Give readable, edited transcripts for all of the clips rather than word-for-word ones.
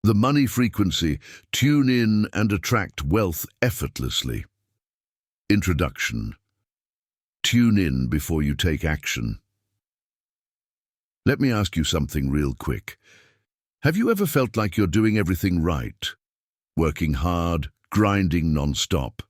The money frequency. Tune in and attract wealth effortlessly. Introduction. Tune in before you take action. Let me ask you something real quick. Have you ever felt like you're doing everything right? Working hard, grinding non-stop,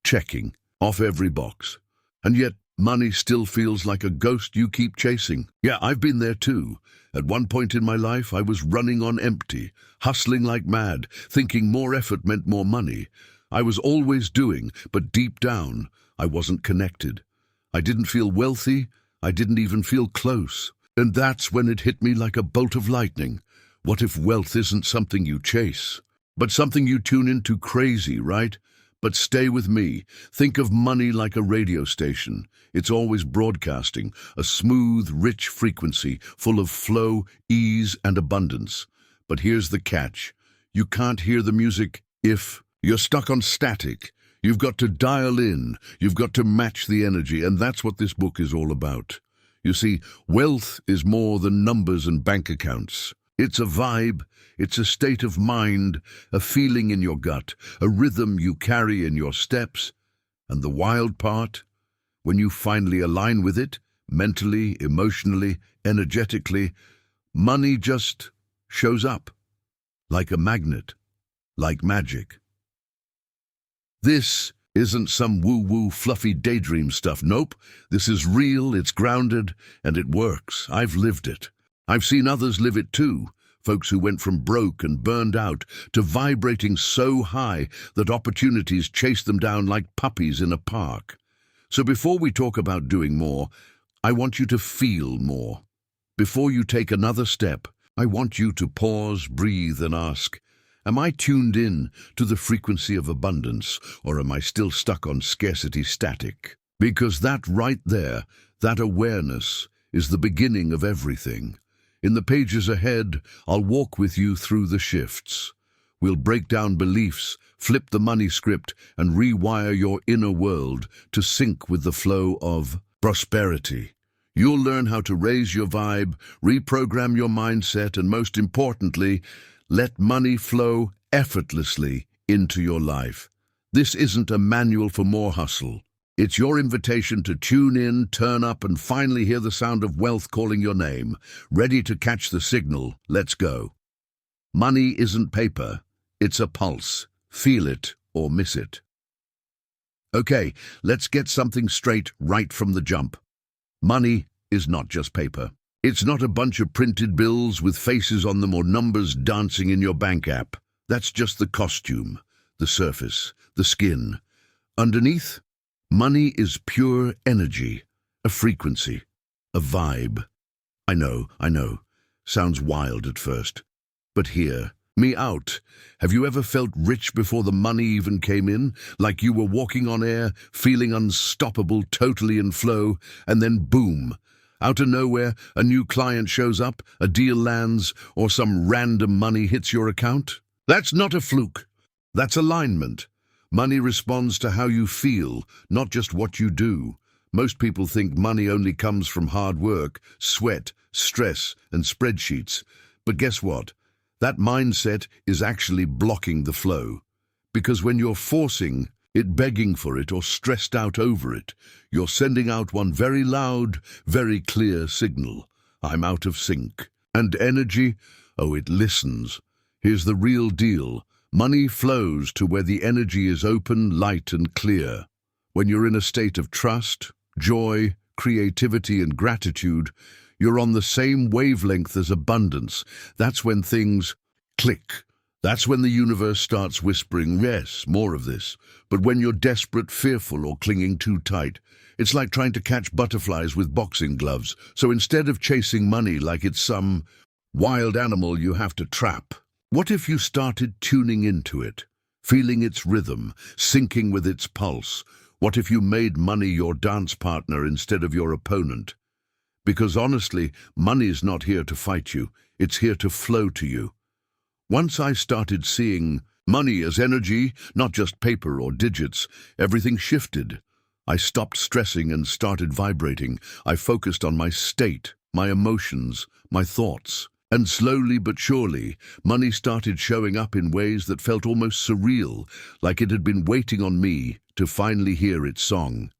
checking off every box, and yet money still feels like a ghost you keep chasing? Yeah, I've been there too. At one point in my life, I was running on empty, hustling like mad, thinking more effort meant more money. I was always doing, but deep down, I wasn't connected. I didn't feel wealthy. I didn't even feel close. And that's when it hit me like a bolt of lightning. What if wealth isn't something you chase, but something you tune into? Crazy, right? But stay with me. Think of money like a radio station. It's always broadcasting, a smooth, rich frequency, full of flow, ease, and abundance. But here's the catch. You can't hear the music if you're stuck on static. You've got to dial in. You've got to match the energy, and that's what this book is all about. You see, wealth is more than numbers and bank accounts. It's a vibe, it's a state of mind, a feeling in your gut, a rhythm you carry in your steps. And the wild part, when you finally align with it, mentally, emotionally, energetically, money just shows up, like a magnet, like magic. This isn't some woo-woo fluffy daydream stuff. Nope, this is real, it's grounded, and it works. I've lived it. I've seen others live it too, folks who went from broke and burned out to vibrating so high that opportunities chased them down like puppies in a park. So before we talk about doing more, I want you to feel more. Before you take another step, I want you to pause, breathe, and ask, am I tuned in to the frequency of abundance, or am I still stuck on scarcity static? Because that right there, that awareness, is the beginning of everything. In the pages ahead, I'll walk with you through the shifts. We'll break down beliefs, flip the money script, and rewire your inner world to sync with the flow of prosperity. You'll learn how to raise your vibe, reprogram your mindset, and most importantly, let money flow effortlessly into your life. This isn't a manual for more hustle. It's your invitation to tune in, turn up, and finally hear the sound of wealth calling your name. Ready to catch the signal? Let's go. Money isn't paper. It's a pulse. Feel it or miss it. Okay, let's get something straight right from the jump. Money is not just paper. It's not a bunch of printed bills with faces on them or numbers dancing in your bank app. That's just the costume, the surface, the skin. Underneath, money is pure energy, a frequency, a vibe. I know. Sounds wild at first. But hear me out. Have you ever felt rich before the money even came in? Like you were walking on air, feeling unstoppable, totally in flow, and then boom! Out of nowhere, a new client shows up, a deal lands, or some random money hits your account? That's not a fluke. That's alignment. Money responds to how you feel, not just what you do. Most people think money only comes from hard work, sweat, stress, and spreadsheets. But guess what? That mindset is actually blocking the flow. Because when you're forcing it, begging for it, or stressed out over it, you're sending out one very loud, very clear signal. I'm out of sync. And energy? Oh, it listens. Here's the real deal. Money flows to where the energy is open, light, and clear. When you're in a state of trust, joy, creativity, and gratitude, you're on the same wavelength as abundance. That's when things click. That's when the universe starts whispering, yes, more of this. But when you're desperate, fearful, or clinging too tight, it's like trying to catch butterflies with boxing gloves. So instead of chasing money like it's some wild animal you have to trap, what if you started tuning into it, feeling its rhythm, syncing with its pulse? What if you made money your dance partner instead of your opponent? Because honestly, money's not here to fight you. It's here to flow to you. Once I started seeing money as energy, not just paper or digits, everything shifted. I stopped stressing and started vibrating. I focused on my state, my emotions, my thoughts. And slowly but surely, money started showing up in ways that felt almost surreal, like it had been waiting on me to finally hear its song.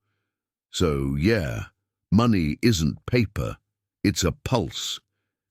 So, yeah, money isn't paper, it's a pulse.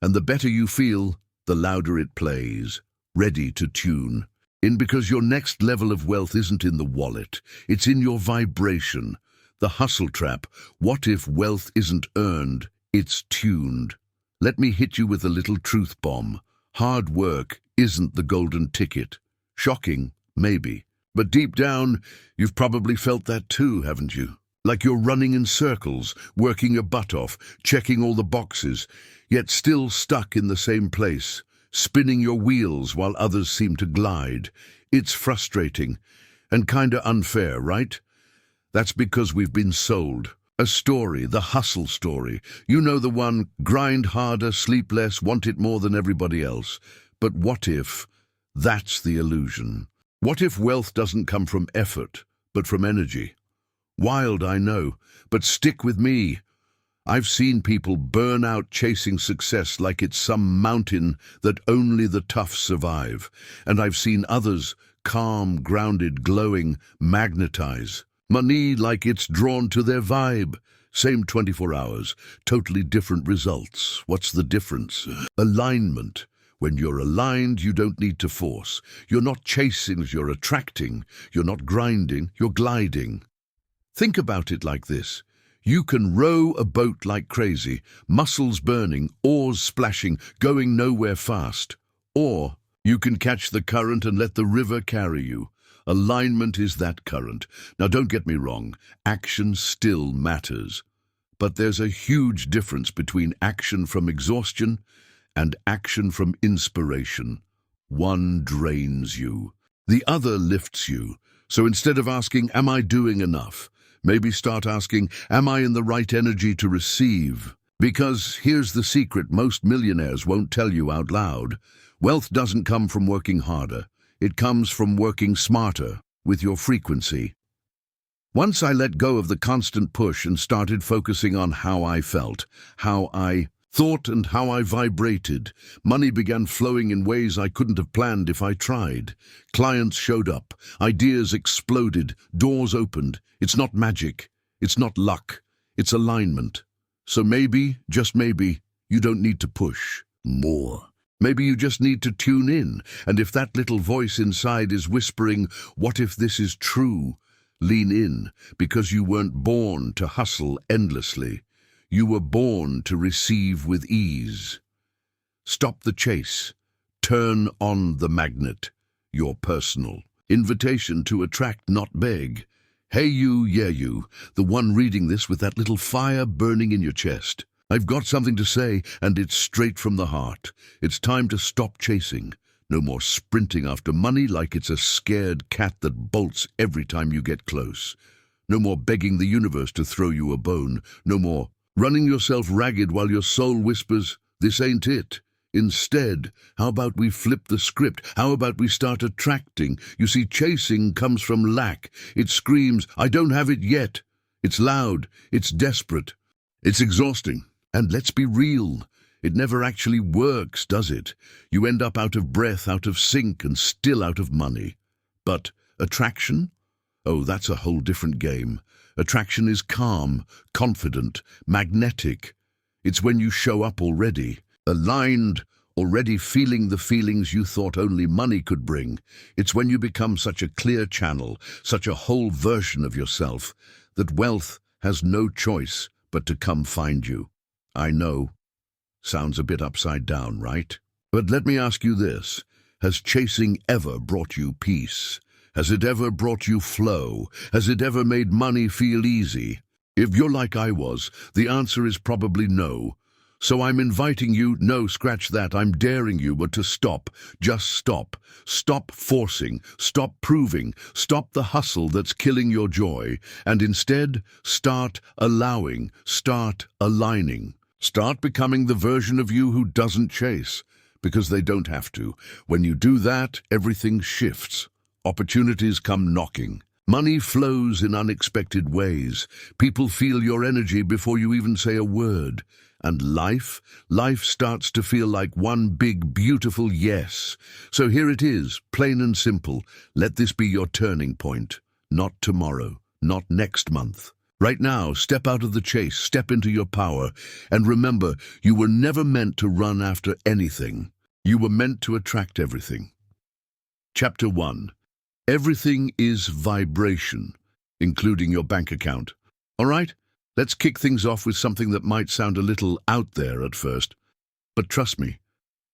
And the better you feel, the louder it plays, ready to tune in, because your next level of wealth isn't in the wallet, it's in your vibration. The hustle trap. What if wealth isn't earned, it's tuned? Let me hit you with a little truth bomb. Hard work isn't the golden ticket. Shocking, maybe. But deep down, you've probably felt that too, haven't you? Like you're running in circles, working your butt off, checking all the boxes, yet still stuck in the same place, spinning your wheels while others seem to glide. It's frustrating and kinda unfair, right? That's because we've been sold a story, the hustle story. You know, the one: grind harder, sleep less, want it more than everybody else. But what if that's the illusion? What if wealth doesn't come from effort, but from energy? Wild, I know, but stick with me. I've seen people burn out chasing success like it's some mountain that only the tough survive. And I've seen others, calm, grounded, glowing, magnetize money like it's drawn to their vibe. Same 24 hours, totally different results. What's the difference? Alignment. When you're aligned, you don't need to force. You're not chasing, you're attracting. You're not grinding, you're gliding. Think about it like this. You can row a boat like crazy, muscles burning, oars splashing, going nowhere fast. Or you can catch the current and let the river carry you. Alignment is that current. Now, don't get me wrong, action still matters. But there's a huge difference between action from exhaustion and action from inspiration. One drains you, the other lifts you. So instead of asking, am I doing enough? Maybe start asking, am I in the right energy to receive? Because here's the secret most millionaires won't tell you out loud. Wealth doesn't come from working harder. It comes from working smarter with your frequency. Once I let go of the constant push and started focusing on how I felt, how I thought, and how I vibrated, money began flowing in ways I couldn't have planned if I tried. Clients showed up, ideas exploded, doors opened. It's not magic, it's not luck, it's alignment. So maybe, just maybe, you don't need to push more. Maybe you just need to tune in, and if that little voice inside is whispering, what if this is true? Lean in, because you weren't born to hustle endlessly. You were born to receive with ease. Stop the chase. Turn on the magnet. Your personal invitation to attract, not beg. Hey you, yeah you, the one reading this with that little fire burning in your chest. I've got something to say, and it's straight from the heart. It's time to stop chasing. No more sprinting after money like it's a scared cat that bolts every time you get close. No more begging the universe to throw you a bone. No more running yourself ragged while your soul whispers, this ain't it. Instead, how about we flip the script? How about we start attracting? You see, chasing comes from lack. It screams, I don't have it yet. It's loud, it's desperate, it's exhausting. And let's be real, it never actually works, does it? You end up out of breath, out of sync, and still out of money. But attraction? Oh, that's a whole different game. Attraction is calm, confident, magnetic. It's when you show up already, aligned, already feeling the feelings you thought only money could bring. It's when you become such a clear channel, such a whole version of yourself, that wealth has no choice but to come find you. I know. Sounds a bit upside down, right? But let me ask you this. Has chasing ever brought you peace? Has it ever brought you flow? Has it ever made money feel easy? If you're like I was, the answer is probably no. So I'm inviting you, no, scratch that, I'm daring you, but to stop. Just stop. Stop forcing. Stop proving. Stop the hustle that's killing your joy. And instead, start allowing. Start aligning. Start becoming the version of you who doesn't chase, because they don't have to. When you do that, everything shifts. Opportunities come knocking. Money flows in unexpected ways. People feel your energy before you even say a word. And life starts to feel like one big, beautiful yes. So here it is, plain and simple. Let this be your turning point. Not tomorrow, not next month. Right now, step out of the chase, step into your power, and remember, you were never meant to run after anything. You were meant to attract everything. Chapter 1. Everything is vibration, including your bank account. All right? Let's kick things off with something that might sound a little out there at first. But trust me,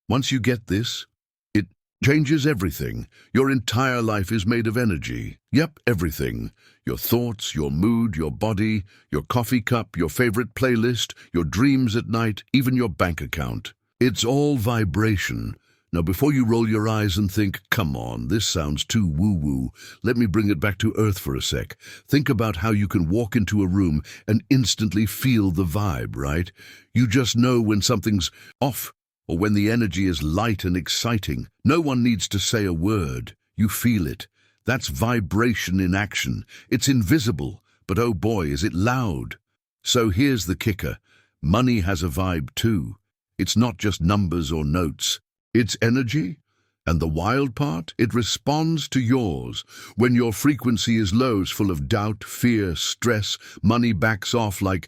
once you get this, it changes everything. Your entire life is made of energy. Yep, everything. Your thoughts, your mood, your body, your coffee cup, your favorite playlist, your dreams at night, even your bank account. It's all vibration. Now, before you roll your eyes and think, come on, this sounds too woo-woo, let me bring it back to earth for a sec. Think about how you can walk into a room and instantly feel the vibe, right? You just know when something's off or when the energy is light and exciting. No one needs to say a word. You feel it. That's vibration in action. It's invisible, but oh boy, is it loud. So here's the kicker. Money has a vibe too. It's not just numbers or notes. It's energy, and the wild part, it responds to yours. When your frequency is low, it's full of doubt, fear, stress, money backs off like,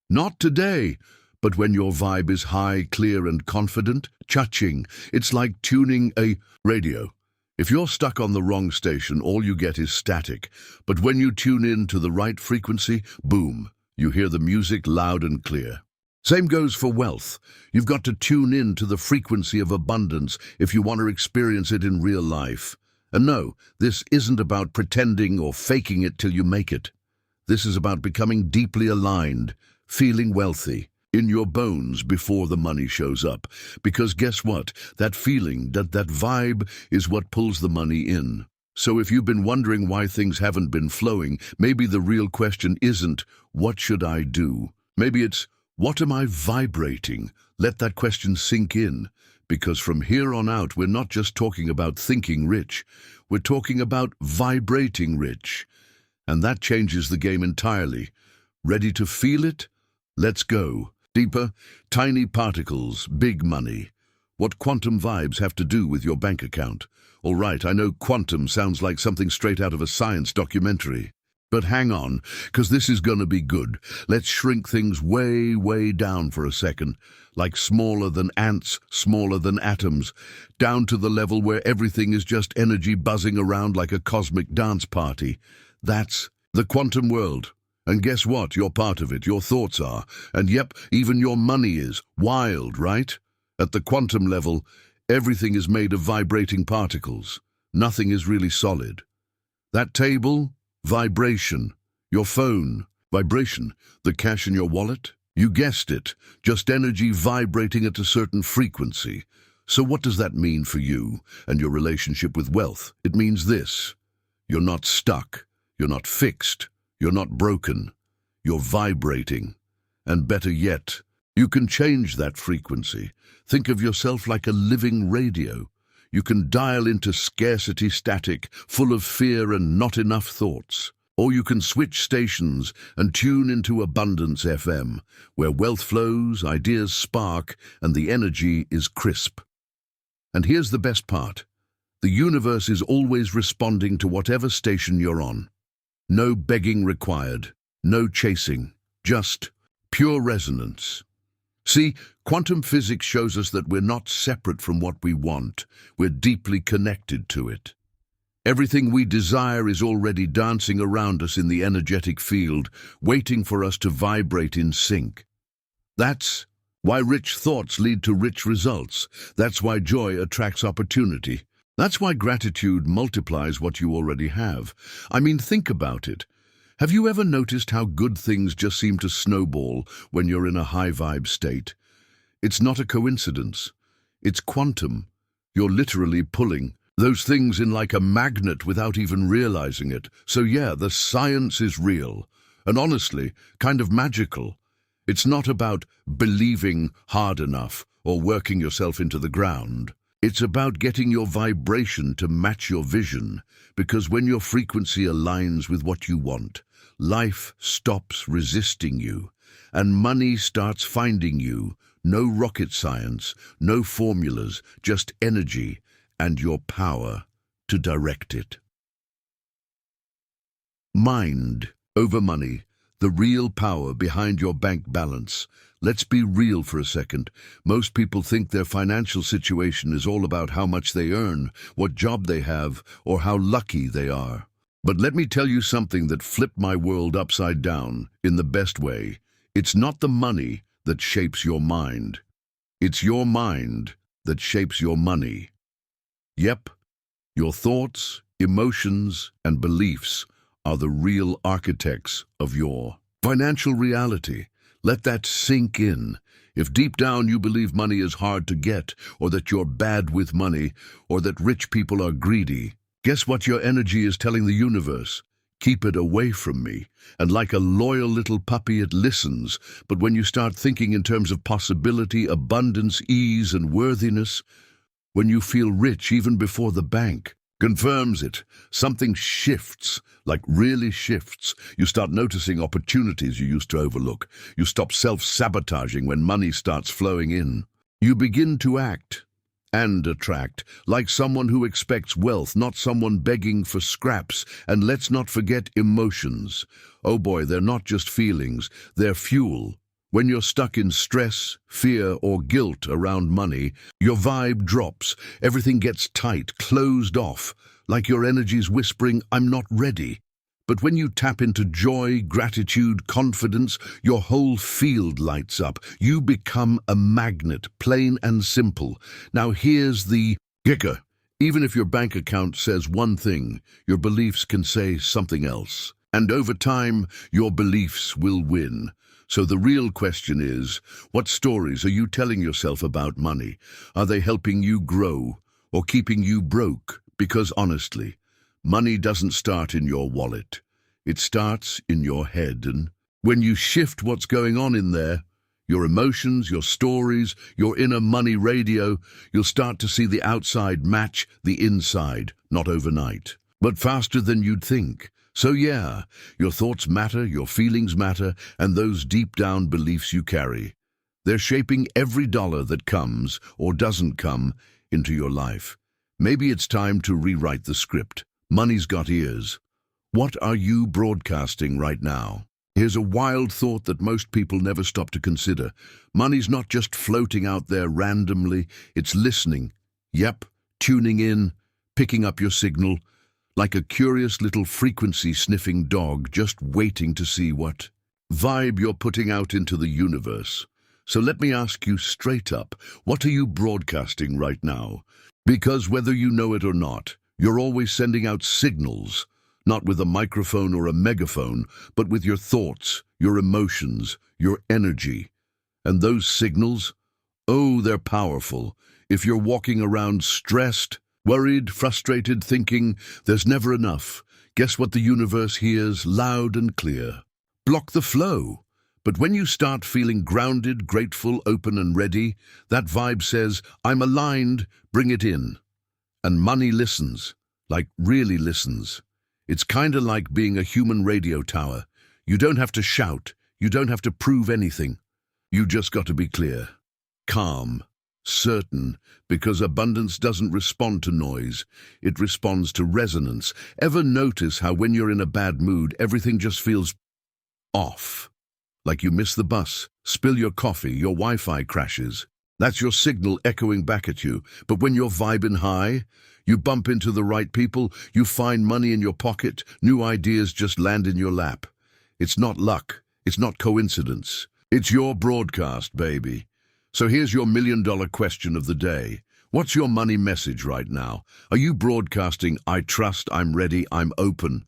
not today. But when your vibe is high, clear and confident, cha-ching, it's like tuning a radio. If you're stuck on the wrong station, all you get is static. But when you tune in to the right frequency, boom, you hear the music loud and clear. Same goes for wealth. You've got to tune in to the frequency of abundance if you want to experience it in real life. And no, this isn't about pretending or faking it till you make it. This is about becoming deeply aligned, feeling wealthy, in your bones before the money shows up. Because guess what? That feeling, that vibe is what pulls the money in. So if you've been wondering why things haven't been flowing, maybe the real question isn't, what should I do? Maybe it's, what am I vibrating? Let that question sink in, because from here on out, we're not just talking about thinking rich, we're talking about vibrating rich. And that changes the game entirely. Ready to feel it? Let's go. Deeper, tiny particles, big money. What quantum vibes have to do with your bank account? All right, I know quantum sounds like something straight out of a science documentary. But hang on, because this is going to be good. Let's shrink things way, way down for a second, like smaller than ants, smaller than atoms, down to the level where everything is just energy buzzing around like a cosmic dance party. That's the quantum world. And guess what? You're part of it. Your thoughts are. And yep, even your money is. Wild, right? At the quantum level, everything is made of vibrating particles. Nothing is really solid. That table? Vibration. Your phone. Vibration. The cash in your wallet. You guessed it. Just energy vibrating at a certain frequency. So what does that mean for you and your relationship with wealth? It means this. You're not stuck. You're not fixed. You're not broken. You're vibrating. And better yet, you can change that frequency. Think of yourself like a living radio. You can dial into scarcity static, full of fear and not enough thoughts. Or you can switch stations and tune into Abundance FM, where wealth flows, ideas spark, and the energy is crisp. And here's the best part. The universe is always responding to whatever station you're on. No begging required, no chasing, just pure resonance. See, quantum physics shows us that we're not separate from what we want. We're deeply connected to it. Everything we desire is already dancing around us in the energetic field, waiting for us to vibrate in sync. That's why rich thoughts lead to rich results. That's why joy attracts opportunity. That's why gratitude multiplies what you already have. I mean, think about it. Have you ever noticed how good things just seem to snowball when you're in a high-vibe state? It's not a coincidence. It's quantum. You're literally pulling those things in like a magnet without even realizing it. So yeah, the science is real. And honestly, kind of magical. It's not about believing hard enough or working yourself into the ground. It's about getting your vibration to match your vision, because when your frequency aligns with what you want, life stops resisting you, and money starts finding you. No rocket science, no formulas, just energy and your power to direct it. Mind over money, the real power behind your bank balance. Let's be real for a second. Most people think their financial situation is all about how much they earn, what job they have, or how lucky they are. But let me tell you something that flipped my world upside down in the best way. It's not the money that shapes your mind. It's your mind that shapes your money. Yep, your thoughts, emotions, and beliefs are the real architects of your financial reality. Let that sink in. If deep down you believe money is hard to get, or that you're bad with money, or that rich people are greedy, guess what your energy is telling the universe? Keep it away from me. And like a loyal little puppy, it listens. But when you start thinking in terms of possibility, abundance, ease, and worthiness, when you feel rich even before the bank confirms it, something shifts, like really shifts. You start noticing opportunities you used to overlook. You stop self-sabotaging when money starts flowing in. You begin to act and attract like someone who expects wealth, not someone begging for scraps. And let's not forget emotions. Oh boy, they're not just feelings, they're fuel. When you're stuck in stress, fear, or guilt around money, your vibe drops. Everything gets tight, closed off, like your energy's whispering, "I'm not ready." But when you tap into joy, gratitude, confidence, your whole field lights up. You become a magnet, plain and simple. Now here's the kicker. Even if your bank account says one thing, your beliefs can say something else. And over time, your beliefs will win. So the real question is, what stories are you telling yourself about money? Are they helping you grow or keeping you broke? Because honestly, money doesn't start in your wallet. It starts in your head. And when you shift what's going on in there, your emotions, your stories, your inner money radio, you'll start to see the outside match the inside, not overnight, but faster than you'd think. So yeah, your thoughts matter, your feelings matter, and those deep down beliefs you carry. They're shaping every dollar that comes or doesn't come into your life. Maybe it's time to rewrite the script. Money's got ears. What are you broadcasting right now? Here's a wild thought that most people never stop to consider. Money's not just floating out there randomly, it's listening. Yep, tuning in, picking up your signal, like a curious little frequency-sniffing dog just waiting to see what vibe you're putting out into the universe. So let me ask you straight up, what are you broadcasting right now? Because whether you know it or not, you're always sending out signals, not with a microphone or a megaphone, but with your thoughts, your emotions, your energy. And those signals, oh, they're powerful. If you're walking around stressed, worried, frustrated, thinking there's never enough, guess what the universe hears loud and clear? Block the flow. But when you start feeling grounded, grateful, open and ready, that vibe says, "I'm aligned, bring it in." And money listens, like really listens. It's kind of like being a human radio tower. You don't have to shout, you don't have to prove anything. You just got to be clear, calm, certain, because abundance doesn't respond to noise, it responds to resonance. Ever notice how when you're in a bad mood, everything just feels off? Like you miss the bus, spill your coffee, your Wi-Fi crashes. That's your signal echoing back at you. But when you're vibing high, you bump into the right people, you find money in your pocket, new ideas just land in your lap. It's not luck, it's not coincidence. It's your broadcast, baby. So here's your million-dollar question of the day. What's your money message right now? Are you broadcasting, "I trust, I'm ready, I'm open"?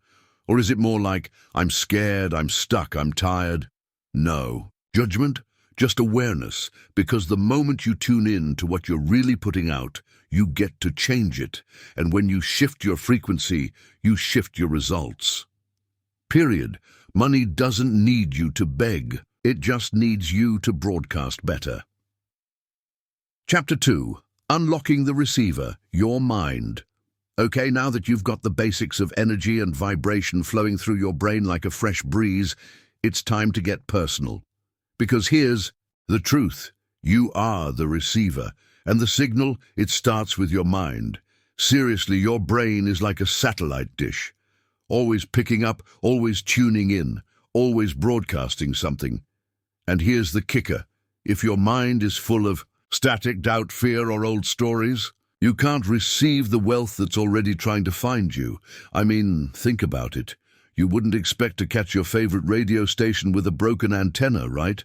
Or is it more like, "I'm scared, I'm stuck, I'm tired"? No. Judgment? Just awareness, because the moment you tune in to what you're really putting out, you get to change it. And when you shift your frequency, you shift your results. Period. Money doesn't need you to beg. It just needs you to broadcast better. Chapter 2. Unlocking the receiver, your mind. Okay, now that you've got the basics of energy and vibration flowing through your brain like a fresh breeze, it's time to get personal. Because here's the truth. You are the receiver, and the signal, it starts with your mind. Seriously, your brain is like a satellite dish, always picking up, always tuning in, always broadcasting something. And here's the kicker. If your mind is full of static doubt, fear, or old stories, you can't receive the wealth that's already trying to find you. I mean, think about it. You wouldn't expect to catch your favorite radio station with a broken antenna, right?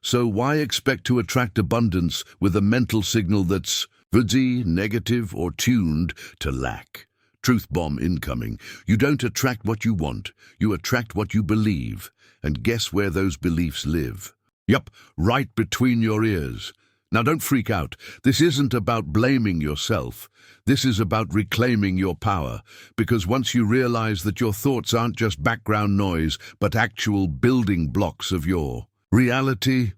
So why expect to attract abundance with a mental signal that's fuzzy, negative, or tuned to lack? Truth bomb incoming. You don't attract what you want. You attract what you believe. And guess where those beliefs live? Yup, right between your ears. Now don't freak out. This isn't about blaming yourself. This is about reclaiming your power. Because once you realize that your thoughts aren't just background noise, but actual building blocks of your reality,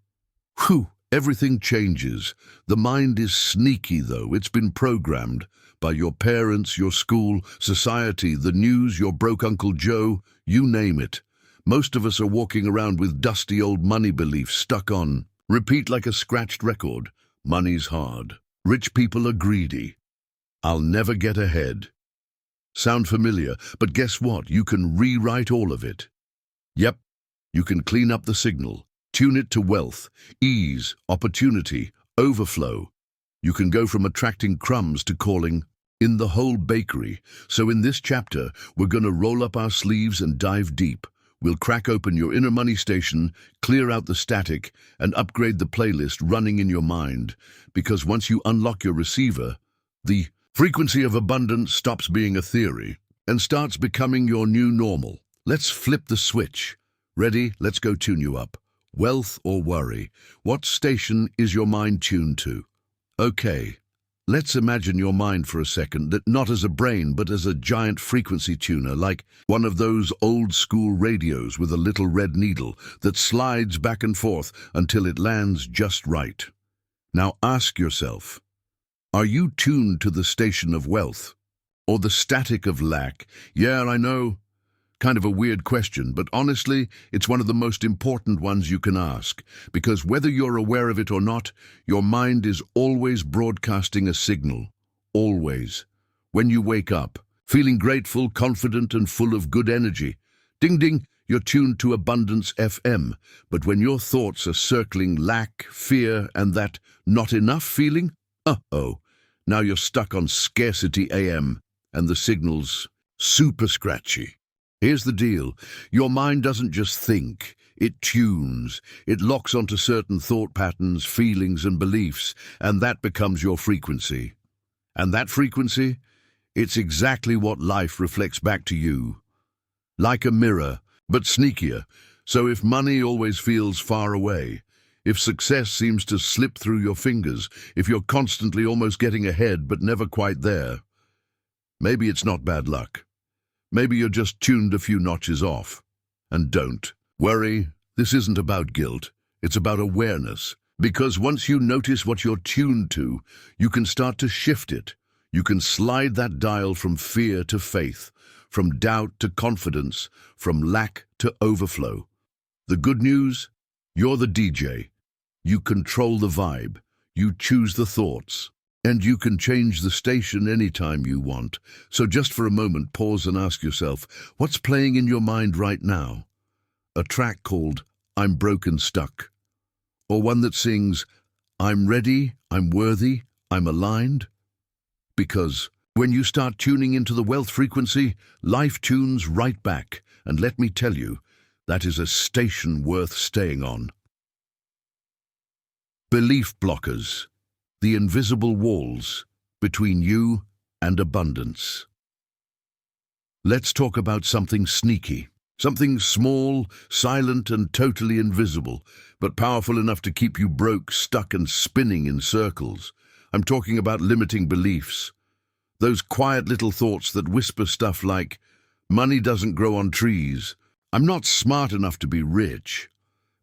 everything changes. The mind is sneaky, though. It's been programmed by your parents, your school, society, the news, your broke Uncle Joe, you name it. Most of us are walking around with dusty old money beliefs stuck on repeat like a scratched record. Money's hard. Rich people are greedy. I'll never get ahead. Sound familiar? But guess what? You can rewrite all of it. Yep, you can clean up the signal, tune it to wealth, ease, opportunity, overflow. You can go from attracting crumbs to calling in the whole bakery. So in this chapter, we're going to roll up our sleeves and dive deep. We'll crack open your inner money station, clear out the static, and upgrade the playlist running in your mind. Because once you unlock your receiver, the frequency of abundance stops being a theory and starts becoming your new normal. Let's flip the switch. Ready? Let's go tune you up. Wealth or worry? What station is your mind tuned to? Okay, let's imagine your mind for a second, that not as a brain, but as a giant frequency tuner, like one of those old-school radios with a little red needle that slides back and forth until it lands just right. Now ask yourself, are you tuned to the station of wealth or the static of lack? Yeah, I know. Kind of a weird question, but honestly, it's one of the most important ones you can ask, because whether you're aware of it or not, your mind is always broadcasting a signal. Always. When you wake up, feeling grateful, confident, and full of good energy, ding ding, you're tuned to Abundance FM. But when your thoughts are circling lack, fear, and that not enough feeling, now you're stuck on Scarcity AM, and the signal's super scratchy. Here's the deal. Your mind doesn't just think, it tunes. It locks onto certain thought patterns, feelings, and beliefs, and that becomes your frequency. And that frequency, it's exactly what life reflects back to you. Like a mirror, but sneakier. So if money always feels far away, if success seems to slip through your fingers, if you're constantly almost getting ahead but never quite there, maybe it's not bad luck. Maybe you're just tuned a few notches off. And don't worry, this isn't about guilt. It's about awareness. Because once you notice what you're tuned to, you can start to shift it. You can slide that dial from fear to faith, from doubt to confidence, from lack to overflow. The good news? You're the DJ. You control the vibe. You choose the thoughts. And you can change the station anytime you want. So just for a moment, pause and ask yourself, what's playing in your mind right now? A track called I'm Broken Stuck. Or one that sings, I'm ready, I'm worthy, I'm aligned? Because when you start tuning into the wealth frequency, life tunes right back. And let me tell you, that is a station worth staying on. Belief blockers. The invisible walls between you and abundance. Let's talk about something sneaky, something small, silent, and totally invisible, but powerful enough to keep you broke, stuck, and spinning in circles. I'm talking about limiting beliefs. Those quiet little thoughts that whisper stuff like, money doesn't grow on trees, I'm not smart enough to be rich,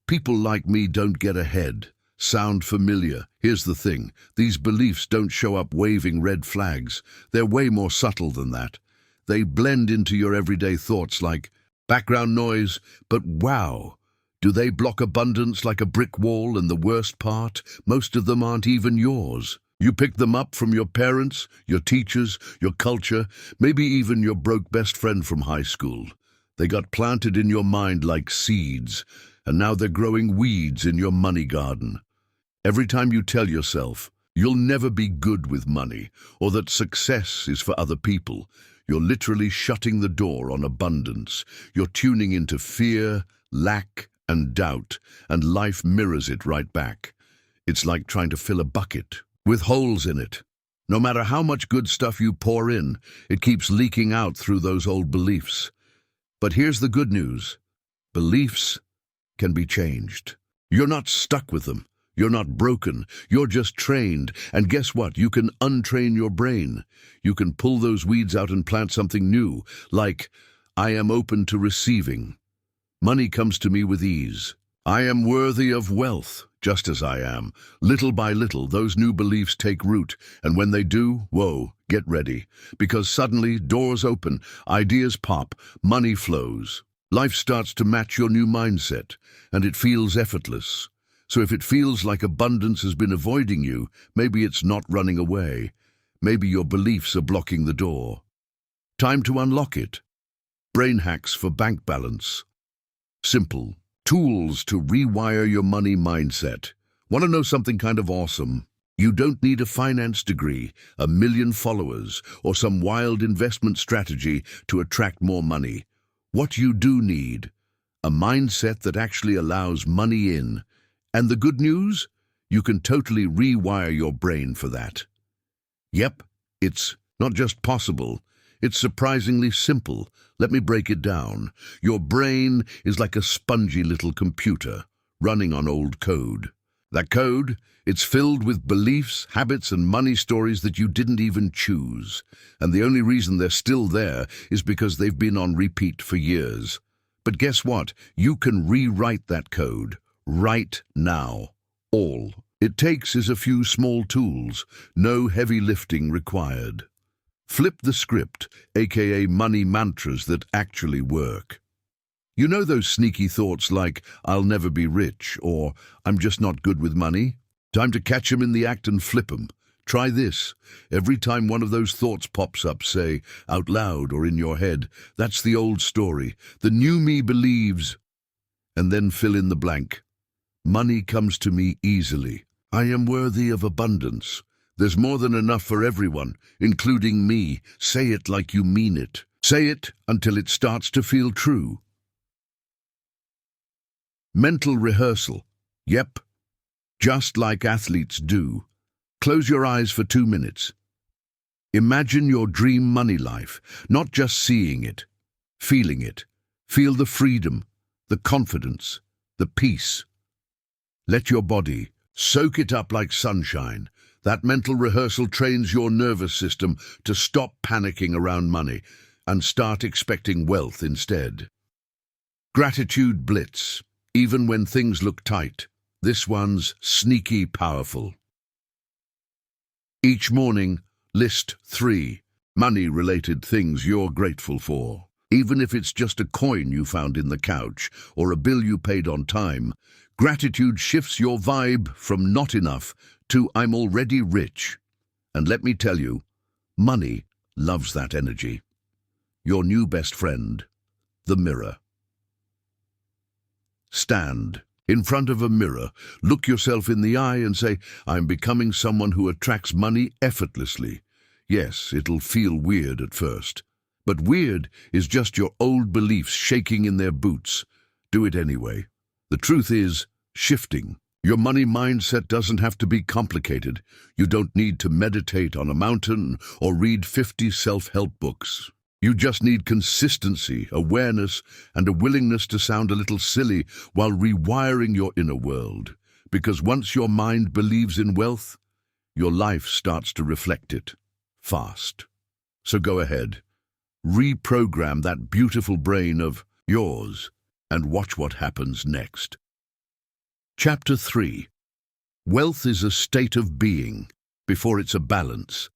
people like me don't get ahead. Sound familiar? Here's the thing. These beliefs don't show up waving red flags. They're way more subtle than that. They blend into your everyday thoughts like background noise, but wow, Do they block abundance like a brick wall? And the worst part, most of them aren't even yours. You picked them up from your parents, your teachers, your culture, maybe even your broke best friend from high school. They got planted in your mind like seeds, and now they're growing weeds in your money garden. Every time you tell yourself, you'll never be good with money, or that success is for other people, you're literally shutting the door on abundance. You're tuning into fear, lack, and doubt, and life mirrors it right back. It's like trying to fill a bucket with holes in it. No matter how much good stuff you pour in, it keeps leaking out through those old beliefs. But here's the good news. Beliefs can be changed. You're not stuck with them. You're not broken. You're just trained. And guess what? You can untrain your brain. You can pull those weeds out and plant something new, like, I am open to receiving. Money comes to me with ease. I am worthy of wealth, just as I am. Little by little, those new beliefs take root, and when they do, whoa, get ready. Because suddenly, doors open, ideas pop, money flows. Life starts to match your new mindset, and it feels effortless. So if it feels like abundance has been avoiding you, maybe it's not running away. Maybe your beliefs are blocking the door. Time to unlock it. Brain hacks for bank balance. Simple. Tools to rewire your money mindset. Want to know something kind of awesome? You don't need a finance degree, 1 million followers, or some wild investment strategy to attract more money. What you do need, a mindset that actually allows money in. And the good news? You can totally rewire your brain for that. Yep, it's not just possible, it's surprisingly simple. Let me break it down. Your brain is like a spongy little computer running on old code. That code, it's filled with beliefs, habits, and money stories that you didn't even choose. And the only reason they're still there is because they've been on repeat for years. But guess what? You can rewrite that code right now. All it takes is a few small tools, no heavy lifting required. Flip the script, aka money mantras that actually work. You know those sneaky thoughts like, I'll never be rich, or I'm just not good with money? Time to catch 'em in the act and flip 'em. Try this. Every time one of those thoughts pops up, say, out loud or in your head, that's the old story. The new me believes. And then fill in the blank. Money comes to me easily. I am worthy of abundance. There's more than enough for everyone, including me. Say it like you mean it. Say it until it starts to feel true. Mental rehearsal. Yep, just like athletes do. Close your eyes for 2 minutes. Imagine your dream money life, not just seeing it, feeling it. Feel the freedom, the confidence, the peace. Let your body soak it up like sunshine. That mental rehearsal trains your nervous system to stop panicking around money and start expecting wealth instead. Gratitude blitz. Even when things look tight, this one's sneaky powerful. Each morning, list 3 money-related things you're grateful for. Even if it's just a coin you found in the couch or a bill you paid on time, gratitude shifts your vibe from not enough to I'm already rich. And let me tell you, money loves that energy. Your new best friend, the mirror. Stand in front of a mirror, look yourself in the eye and say, I'm becoming someone who attracts money effortlessly. Yes, it'll feel weird at first, but weird is just your old beliefs shaking in their boots. Do it anyway. The truth is, shifting. Your money mindset doesn't have to be complicated. You don't need to meditate on a mountain or read 50 self-help books. You just need consistency, awareness, and a willingness to sound a little silly while rewiring your inner world. Because once your mind believes in wealth, your life starts to reflect it. Fast. So go ahead. Reprogram that beautiful brain of yours and watch what happens next. Chapter 3. Wealth is a state of being before it's a balance.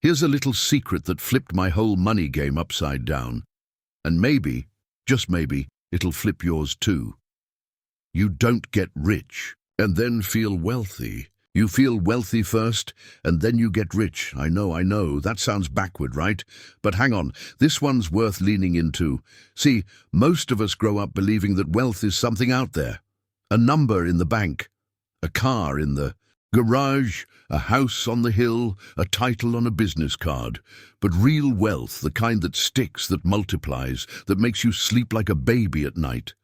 Here's a little secret that flipped my whole money game upside down. And maybe, just maybe, it'll flip yours too. You don't get rich and then feel wealthy. You feel wealthy first, and then you get rich. I know, that sounds backward, right? But hang on, this one's worth leaning into. See, most of us grow up believing that wealth is something out there. A number in the bank, a car in the garage, a house on the hill, a title on a business card. But real wealth, the kind that sticks, that multiplies, that makes you sleep like a baby at night,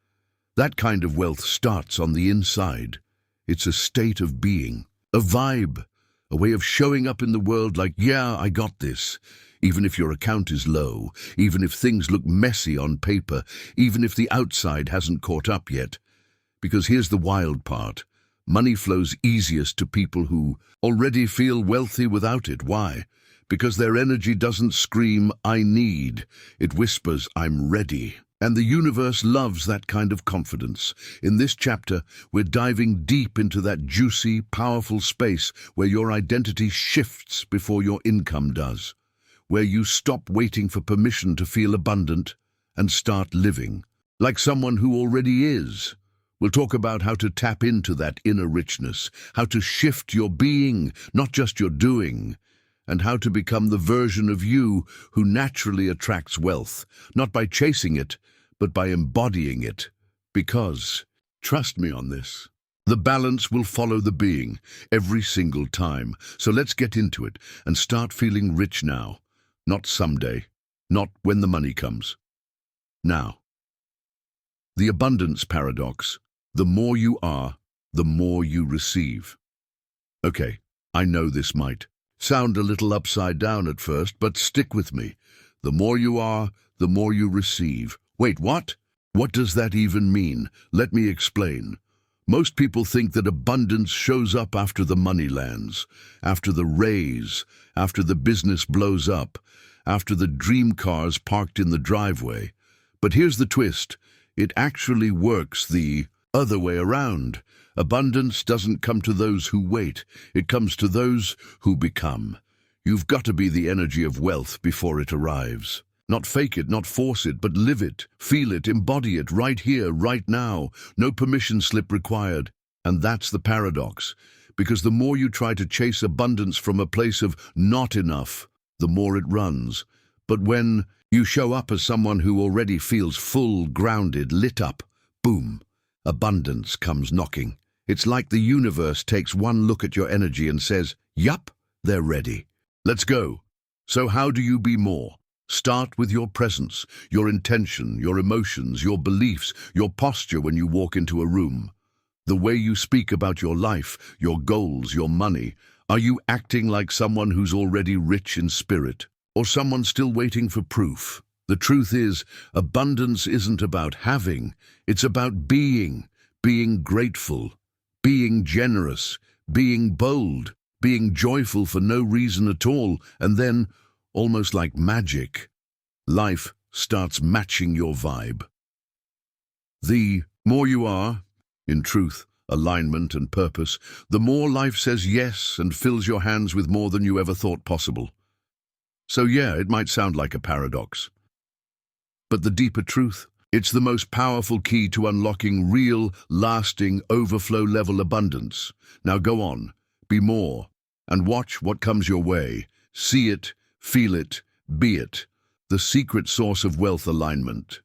that kind of wealth starts on the inside. It's a state of being. A vibe, a way of showing up in the world like, yeah, I got this. Even if your account is low, even if things look messy on paper, even if the outside hasn't caught up yet. Because here's the wild part. Money flows easiest to people who already feel wealthy without it. Why? Because their energy doesn't scream, I need. It whispers, I'm ready. And the universe loves that kind of confidence. In this chapter, we're diving deep into that juicy, powerful space where your identity shifts before your income does, where you stop waiting for permission to feel abundant and start living like someone who already is. We'll talk about how to tap into that inner richness, how to shift your being, not just your doing, and how to become the version of you who naturally attracts wealth, not by chasing it, but by embodying it. Because, trust me on this, the balance will follow the being every single time. So let's get into it and start feeling rich now, not someday, not when the money comes. Now. The abundance paradox. The more you are, the more you receive. Okay, I know this might sound a little upside down at first, but stick with me. The more you are, the more you receive. Wait, what? What does that even mean? Let me explain. Most people think that abundance shows up after the money lands, after the raise, after the business blows up, after the dream car's parked in the driveway. But here's the twist. It actually works the other way around. Abundance doesn't come to those who wait. It comes to those who become. You've got to be the energy of wealth before it arrives. Not fake it, not force it, but live it, feel it, embody it, right here, right now. No permission slip required. And that's the paradox. Because the more you try to chase abundance from a place of not enough, the more it runs. But when you show up as someone who already feels full, grounded, lit up, boom, abundance comes knocking. It's like the universe takes one look at your energy and says, yup, they're ready. Let's go. So how do you be more? Start with your presence, your intention, your emotions, your beliefs, your posture when you walk into a room. The way you speak about your life, your goals, your money. Are you acting like someone who's already rich in spirit, or someone still waiting for proof? The truth is, abundance isn't about having, it's about being grateful, being generous, being bold, being joyful for no reason at all, and then, almost like magic, life starts matching your vibe. The more you are, in truth, alignment and purpose, the more life says yes and fills your hands with more than you ever thought possible. So yeah, it might sound like a paradox. But the deeper truth, it's the most powerful key to unlocking real, lasting, overflow-level abundance. Now go on, be more, and watch what comes your way. See it, feel it, be it. The secret source of wealth alignment.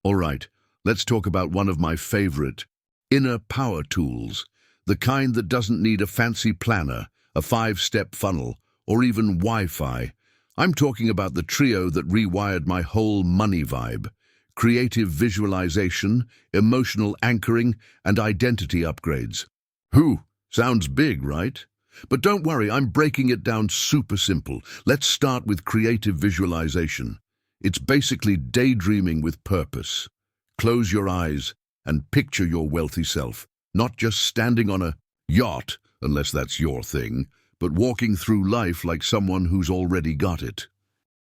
All right, let's talk about one of my favorite inner power tools, the kind that doesn't need a fancy planner, a 5-step funnel, or even Wi-Fi. I'm talking about the trio that rewired my whole money vibe: creative visualization, emotional anchoring, and identity upgrades. Sounds big, right? But don't worry, I'm breaking it down super simple. Let's start with creative visualization. It's basically daydreaming with purpose. Close your eyes and picture your wealthy self, not just standing on a yacht, unless that's your thing, but walking through life like someone who's already got it.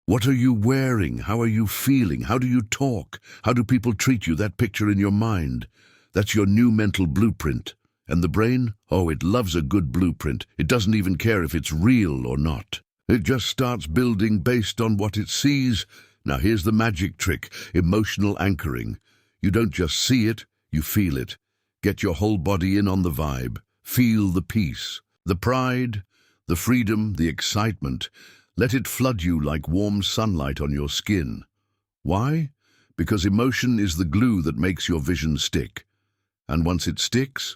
What are you wearing? How are you feeling? How do you talk? How do people treat you? That picture in your mind, that's your new mental blueprint. And the brain? Oh, it loves a good blueprint. It doesn't even care if it's real or not. It just starts building based on what it sees. Now here's the magic trick: emotional anchoring. You don't just see it, you feel it. Get your whole body in on the vibe. Feel the peace, the pride, the freedom, the excitement. Let it flood you like warm sunlight on your skin. Why? Because emotion is the glue that makes your vision stick. And once it sticks,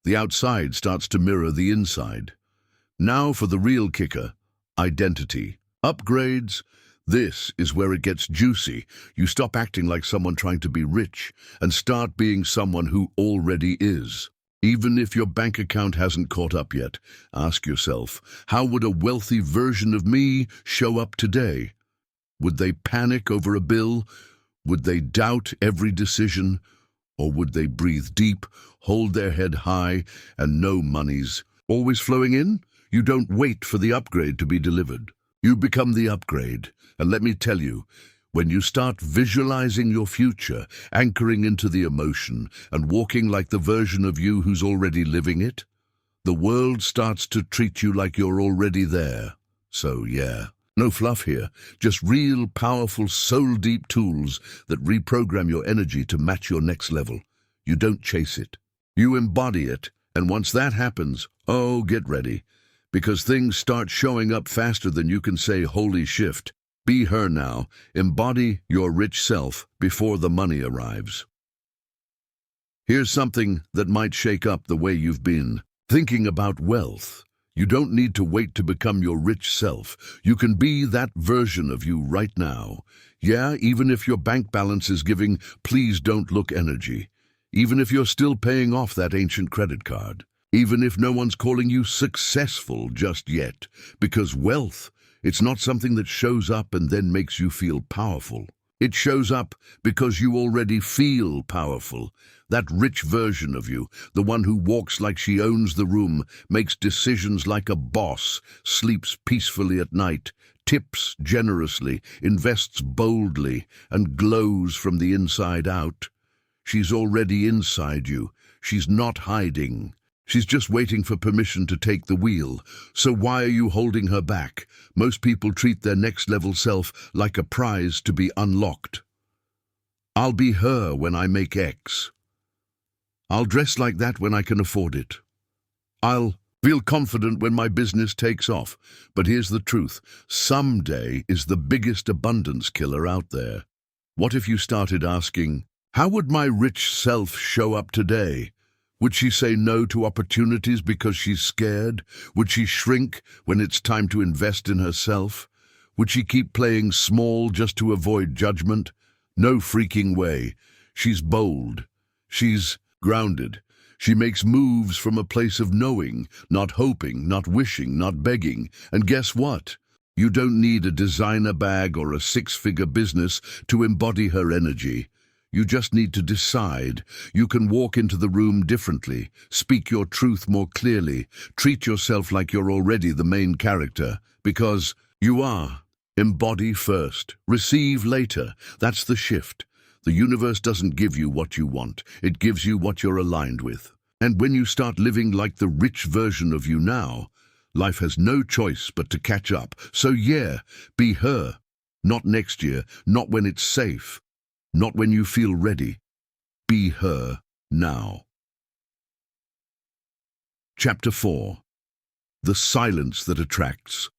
the outside starts to mirror the inside. Now for the real kicker, identity. Upgrades. This is where it gets juicy. You stop acting like someone trying to be rich and start being someone who already is. Even if your bank account hasn't caught up yet, ask yourself, how would a wealthy version of me show up today? Would they panic over a bill? Would they doubt every decision? Or would they breathe deep, hold their head high, and know money's always flowing in? You don't wait for the upgrade to be delivered. You become the upgrade. And let me tell you, when you start visualizing your future, anchoring into the emotion, and walking like the version of you who's already living it, the world starts to treat you like you're already there. So yeah, no fluff here, just real, powerful, soul-deep tools that reprogram your energy to match your next level. You don't chase it. You embody it, and once that happens, oh, get ready, because things start showing up faster than you can say, holy shift. Be her now. Embody your rich self before the money arrives. Here's something that might shake up the way you've been thinking about wealth. You don't need to wait to become your rich self. You can be that version of you right now. Yeah, even if your bank balance is giving please don't look energy. Even if you're still paying off that ancient credit card. Even if no one's calling you successful just yet. Because wealth, it's not something that shows up and then makes you feel powerful. It shows up because you already feel powerful. That rich version of you, the one who walks like she owns the room, makes decisions like a boss, sleeps peacefully at night, tips generously, invests boldly, and glows from the inside out. She's already inside you. She's not hiding. She's just waiting for permission to take the wheel. So why are you holding her back? Most people treat their next-level self like a prize to be unlocked. I'll be her when I make X. I'll dress like that when I can afford it. I'll feel confident when my business takes off. But here's the truth. Someday is the biggest abundance killer out there. What if you started asking, how would my rich self show up today? Would she say no to opportunities because she's scared? Would she shrink when it's time to invest in herself? Would she keep playing small just to avoid judgment? No freaking way. She's bold. She's grounded. She makes moves from a place of knowing, not hoping, not wishing, not begging. And guess what? You don't need a designer bag or a six-figure business to embody her energy. You just need to decide. You can walk into the room differently, speak your truth more clearly, treat yourself like you're already the main character, because you are. Embody first, receive later. That's the shift. The universe doesn't give you what you want. It gives you what you're aligned with. And when you start living like the rich version of you now, life has no choice but to catch up. So yeah, be her. Not next year, not when it's safe. Not when you feel ready. Be her now. Chapter 4. The silence that attracts.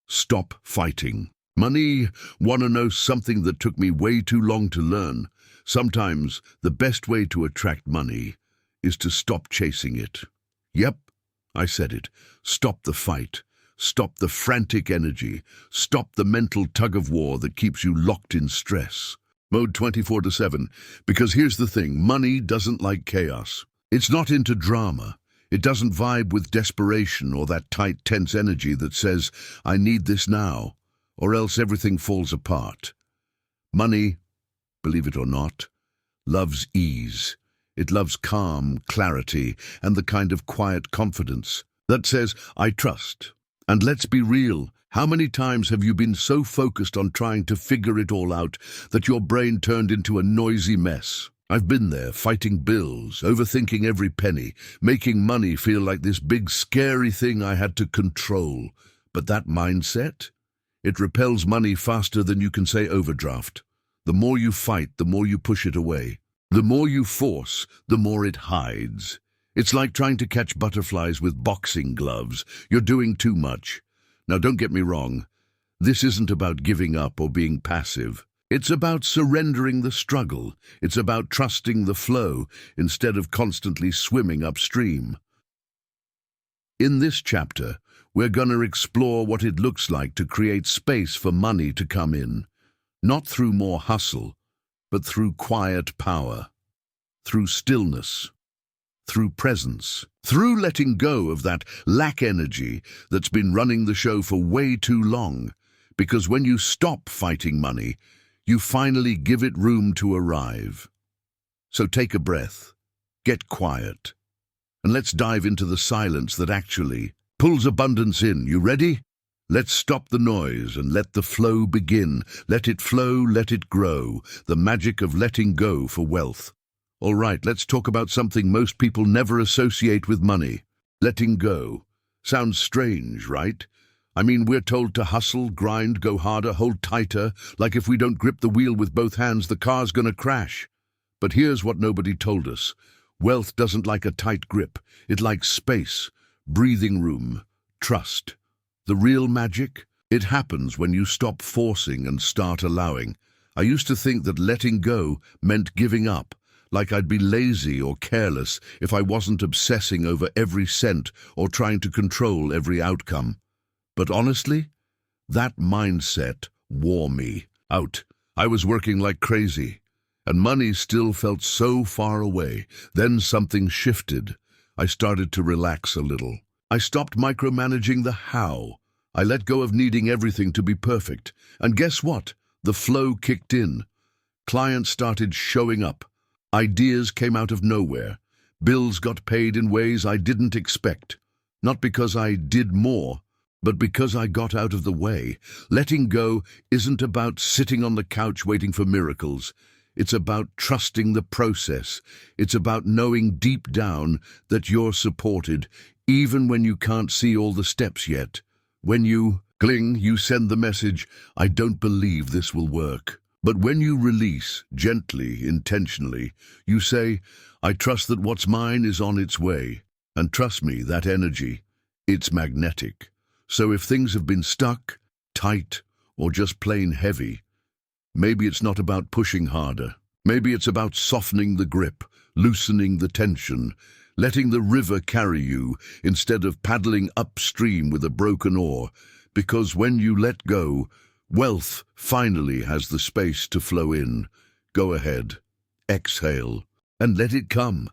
Stop fighting. Money, wanna know something that took me way too long to learn? Sometimes the best way to attract money is to stop chasing it. Yep, I said it. Stop the fight. Stop the frantic energy. Stop the mental tug-of-war that keeps you locked in stress. Mode 24/7, because here's the thing, money doesn't like chaos. It's not into drama. It doesn't vibe with desperation or that tight, tense energy that says, I need this now, or else everything falls apart. Money, believe it or not, loves ease. It loves calm, clarity, and the kind of quiet confidence that says, I trust. And let's be real. How many times have you been so focused on trying to figure it all out that your brain turned into a noisy mess? I've been there, fighting bills, overthinking every penny, making money feel like this big scary thing I had to control. But that mindset? It repels money faster than you can say overdraft. The more you fight, the more you push it away. The more you force, the more it hides. It's like trying to catch butterflies with boxing gloves. You're doing too much. Now, don't get me wrong. This isn't about giving up or being passive. It's about surrendering the struggle. It's about trusting the flow instead of constantly swimming upstream. In this chapter, we're going to explore what it looks like to create space for money to come in, not through more hustle, but through quiet power, through stillness, through presence, through letting go of that lack energy that's been running the show for way too long. Because when you stop fighting money, you finally give it room to arrive. So take a breath, get quiet, and let's dive into the silence that actually pulls abundance in. You ready? Let's stop the noise and let the flow begin. Let it flow, let it grow. The magic of letting go for wealth. All right, let's talk about something most people never associate with money. Letting go. Sounds strange, right? I mean, we're told to hustle, grind, go harder, hold tighter, like if we don't grip the wheel with both hands, the car's gonna crash. But here's what nobody told us. Wealth doesn't like a tight grip. It likes space, breathing room, trust. The real magic? It happens when you stop forcing and start allowing. I used to think that letting go meant giving up, like I'd be lazy or careless if I wasn't obsessing over every cent or trying to control every outcome. But honestly, that mindset wore me out. I was working like crazy, and money still felt so far away. Then something shifted. I started to relax a little. I stopped micromanaging the how. I let go of needing everything to be perfect. And guess what? The flow kicked in. Clients started showing up. Ideas came out of nowhere. Bills got paid in ways I didn't expect. Not because I did more, but because I got out of the way. Letting go isn't about sitting on the couch waiting for miracles. It's about trusting the process. It's about knowing deep down that you're supported, even when you can't see all the steps yet. When you cling, you send the message, I don't believe this will work. But when you release, gently, intentionally, you say, I trust that what's mine is on its way. And trust me, that energy, it's magnetic. So if things have been stuck, tight, or just plain heavy, maybe it's not about pushing harder. Maybe it's about softening the grip, loosening the tension, letting the river carry you instead of paddling upstream with a broken oar. Because when you let go, wealth finally has the space to flow in. Go ahead, exhale, and let it come.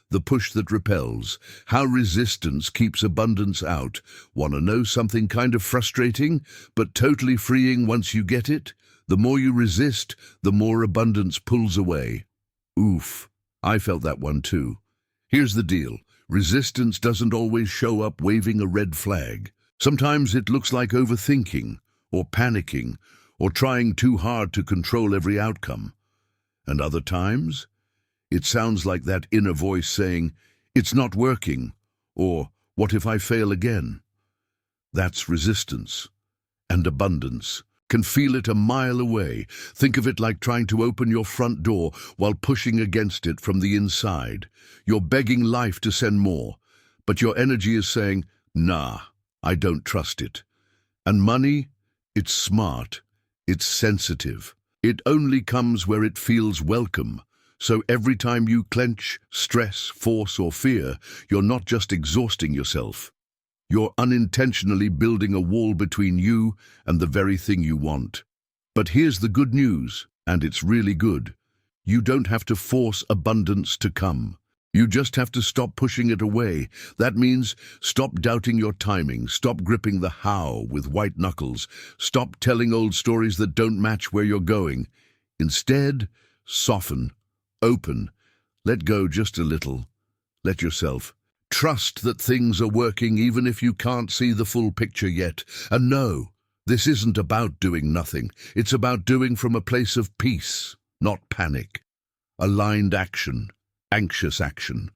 The push that repels, how resistance keeps abundance out. Want to know something kind of frustrating, but totally freeing once you get it? The more you resist, the more abundance pulls away. Oof, I felt that one too. Here's the deal. Resistance doesn't always show up waving a red flag. Sometimes it looks like overthinking, or panicking, or trying too hard to control every outcome. And other times, it sounds like that inner voice saying, it's not working, or what if I fail again? That's resistance. And abundance. Can feel it a mile away. Think of it like trying to open your front door while pushing against it from the inside. You're begging life to send more, but your energy is saying, nah, I don't trust it. And money, it's smart, it's sensitive. It only comes where it feels welcome. So every time you clench, stress, force, or fear, you're not just exhausting yourself. You're unintentionally building a wall between you and the very thing you want. But here's the good news, and it's really good. You don't have to force abundance to come. You just have to stop pushing it away. That means stop doubting your timing, stop gripping the how with white knuckles, stop telling old stories that don't match where you're going. Instead, soften. Open. Let go just a little. Let yourself. Trust that things are working even if you can't see the full picture yet. And no, this isn't about doing nothing. It's about doing from a place of peace, not panic. Aligned action, anxious action.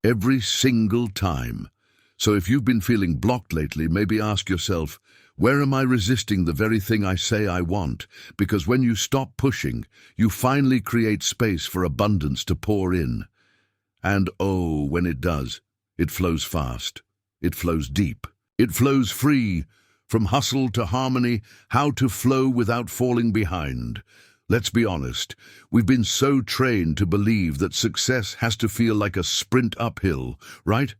Every single time. So if you've been feeling blocked lately, maybe ask yourself, Where am I resisting the very thing I say I want? Because when you stop pushing, you finally create space for abundance to pour in. And oh, when it does, it flows fast. It flows deep. It flows free. From hustle to harmony, how to flow without falling behind. Let's be honest, we've been so trained to believe that success has to feel like a sprint uphill, right?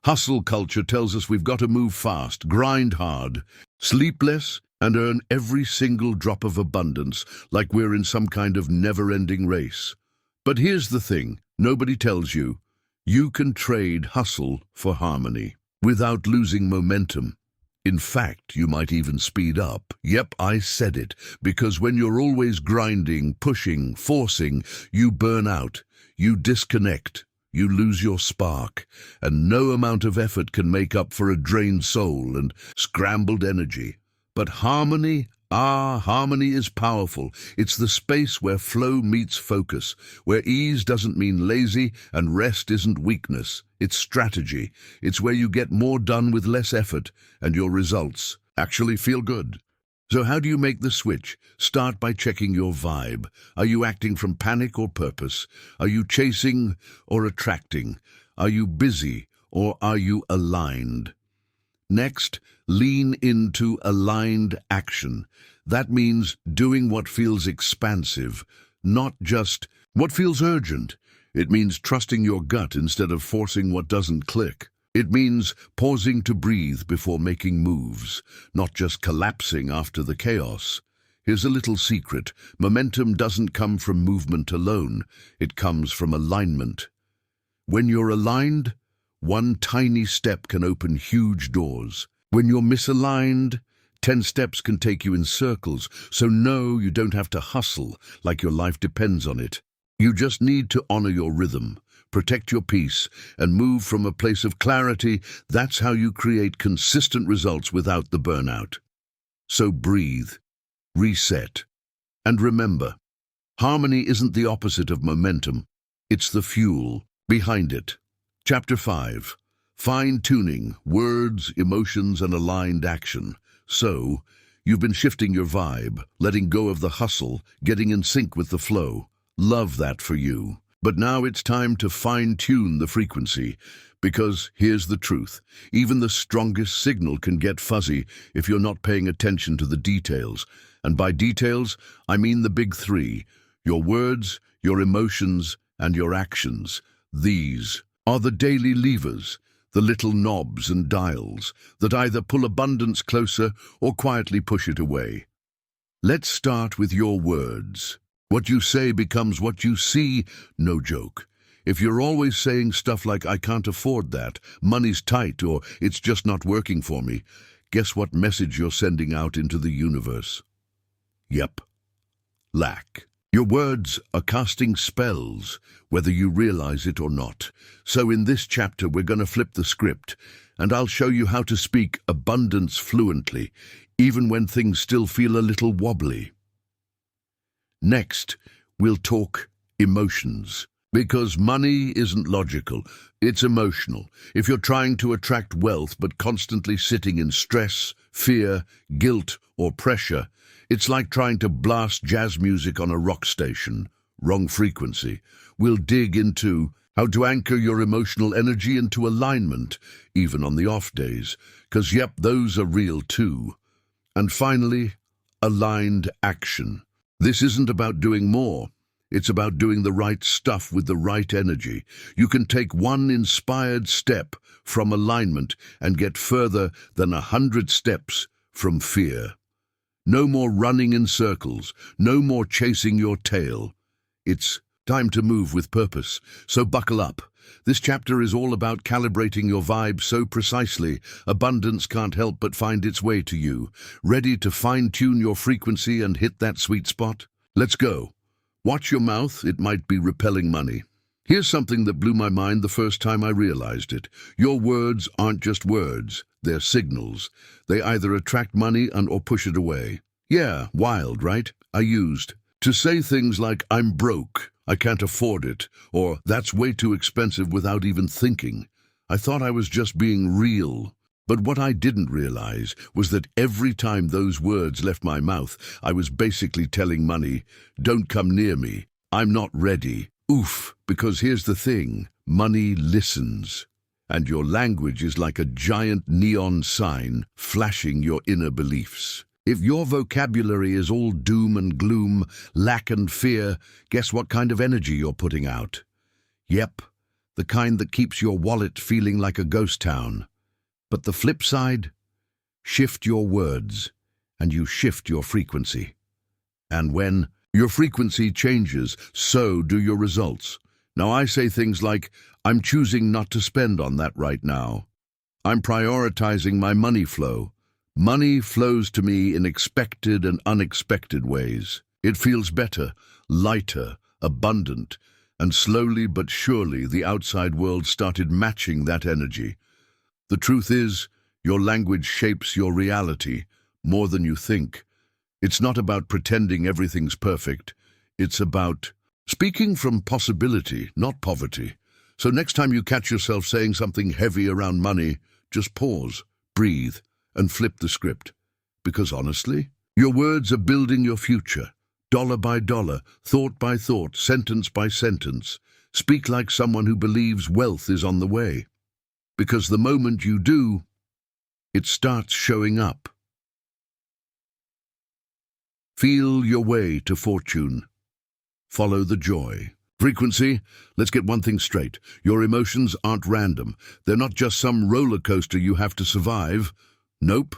Hustle culture tells us we've got to move fast, grind hard, sleep less, and earn every single drop of abundance like we're in some kind of never-ending race. But here's the thing, nobody tells you. You can trade hustle for harmony without losing momentum. In fact, you might even speed up. Yep, I said it, because when you're always grinding, pushing, forcing, you burn out, you disconnect, you lose your spark, and no amount of effort can make up for a drained soul and scrambled energy. But harmony, harmony is powerful. It's the space where flow meets focus, where ease doesn't mean lazy and rest isn't weakness. It's strategy. It's where you get more done with less effort, and your results actually feel good. So how do you make the switch? Start by checking your vibe. Are you acting from panic or purpose? Are you chasing or attracting? Are you busy or are you aligned? Next, lean into aligned action. That means doing what feels expansive, not just what feels urgent. It means trusting your gut instead of forcing what doesn't click. It means pausing to breathe before making moves, not just collapsing after the chaos. Here's a little secret. Momentum doesn't come from movement alone. It comes from alignment. When you're aligned, one tiny step can open huge doors. When you're misaligned, 10 steps can take you in circles. So no, you don't have to hustle like your life depends on it. You just need to honor your rhythm, protect your peace, and move from a place of clarity. That's how you create consistent results without the burnout. So breathe, reset, and remember, harmony isn't the opposite of momentum. It's the fuel behind it. Chapter 5. Fine-tuning, words, emotions, and aligned action. So, you've been shifting your vibe, letting go of the hustle, getting in sync with the flow. Love that for you. But now it's time to fine-tune the frequency, because here's the truth. Even the strongest signal can get fuzzy if you're not paying attention to the details. And by details, I mean the big three: your words, your emotions, and your actions. These are the daily levers, the little knobs and dials that either pull abundance closer or quietly push it away. Let's start with your words. What you say becomes what you see, no joke. If you're always saying stuff like, "I can't afford that," "money's tight," or "it's just not working for me," guess what message you're sending out into the universe? Yep, lack. Your words are casting spells, whether you realize it or not. So in this chapter, we're going to flip the script, and I'll show you how to speak abundance fluently, even when things still feel a little wobbly. Next, we'll talk emotions. Because money isn't logical, it's emotional. If you're trying to attract wealth but constantly sitting in stress, fear, guilt, or pressure, it's like trying to blast jazz music on a rock station. Wrong frequency. We'll dig into how to anchor your emotional energy into alignment, even on the off days, because yep, those are real too. And finally, aligned action. This isn't about doing more. It's about doing the right stuff with the right energy. You can take one inspired step from alignment and get further than 100 steps from fear. No more running in circles. No more chasing your tail. It's time to move with purpose. So buckle up. This chapter is all about calibrating your vibe so precisely, abundance can't help but find its way to you. Ready to fine-tune your frequency and hit that sweet spot? Let's go. Watch your mouth, it might be repelling money. Here's something that blew my mind the first time I realized it. Your words aren't just words, they're signals. They either attract money or push it away. Yeah, wild, right? I used to say things like, "I'm broke, I can't afford it," or "that's way too expensive," without even thinking. I thought I was just being real. But what I didn't realize was that every time those words left my mouth, I was basically telling money, don't come near me, I'm not ready. Oof, because here's the thing, money listens. And your language is like a giant neon sign flashing your inner beliefs. If your vocabulary is all doom and gloom, lack and fear, guess what kind of energy you're putting out? Yep, the kind that keeps your wallet feeling like a ghost town. But the flip side? Shift your words, and you shift your frequency. And when your frequency changes, so do your results. Now I say things like, I'm choosing not to spend on that right now. I'm prioritizing my money flow. Money flows to me in expected and unexpected ways. It feels better, lighter, abundant, and slowly but surely the outside world started matching that energy. The truth is, your language shapes your reality more than you think. It's not about pretending everything's perfect. It's about speaking from possibility, not poverty. So next time you catch yourself saying something heavy around money, just pause, breathe, and flip the script. Because honestly, your words are building your future. Dollar by dollar, thought by thought, sentence by sentence. Speak like someone who believes wealth is on the way. Because the moment you do, it starts showing up. Feel your way to fortune. Follow the joy. Frequency, let's get one thing straight. Your emotions aren't random. They're not just some roller coaster you have to survive. Nope.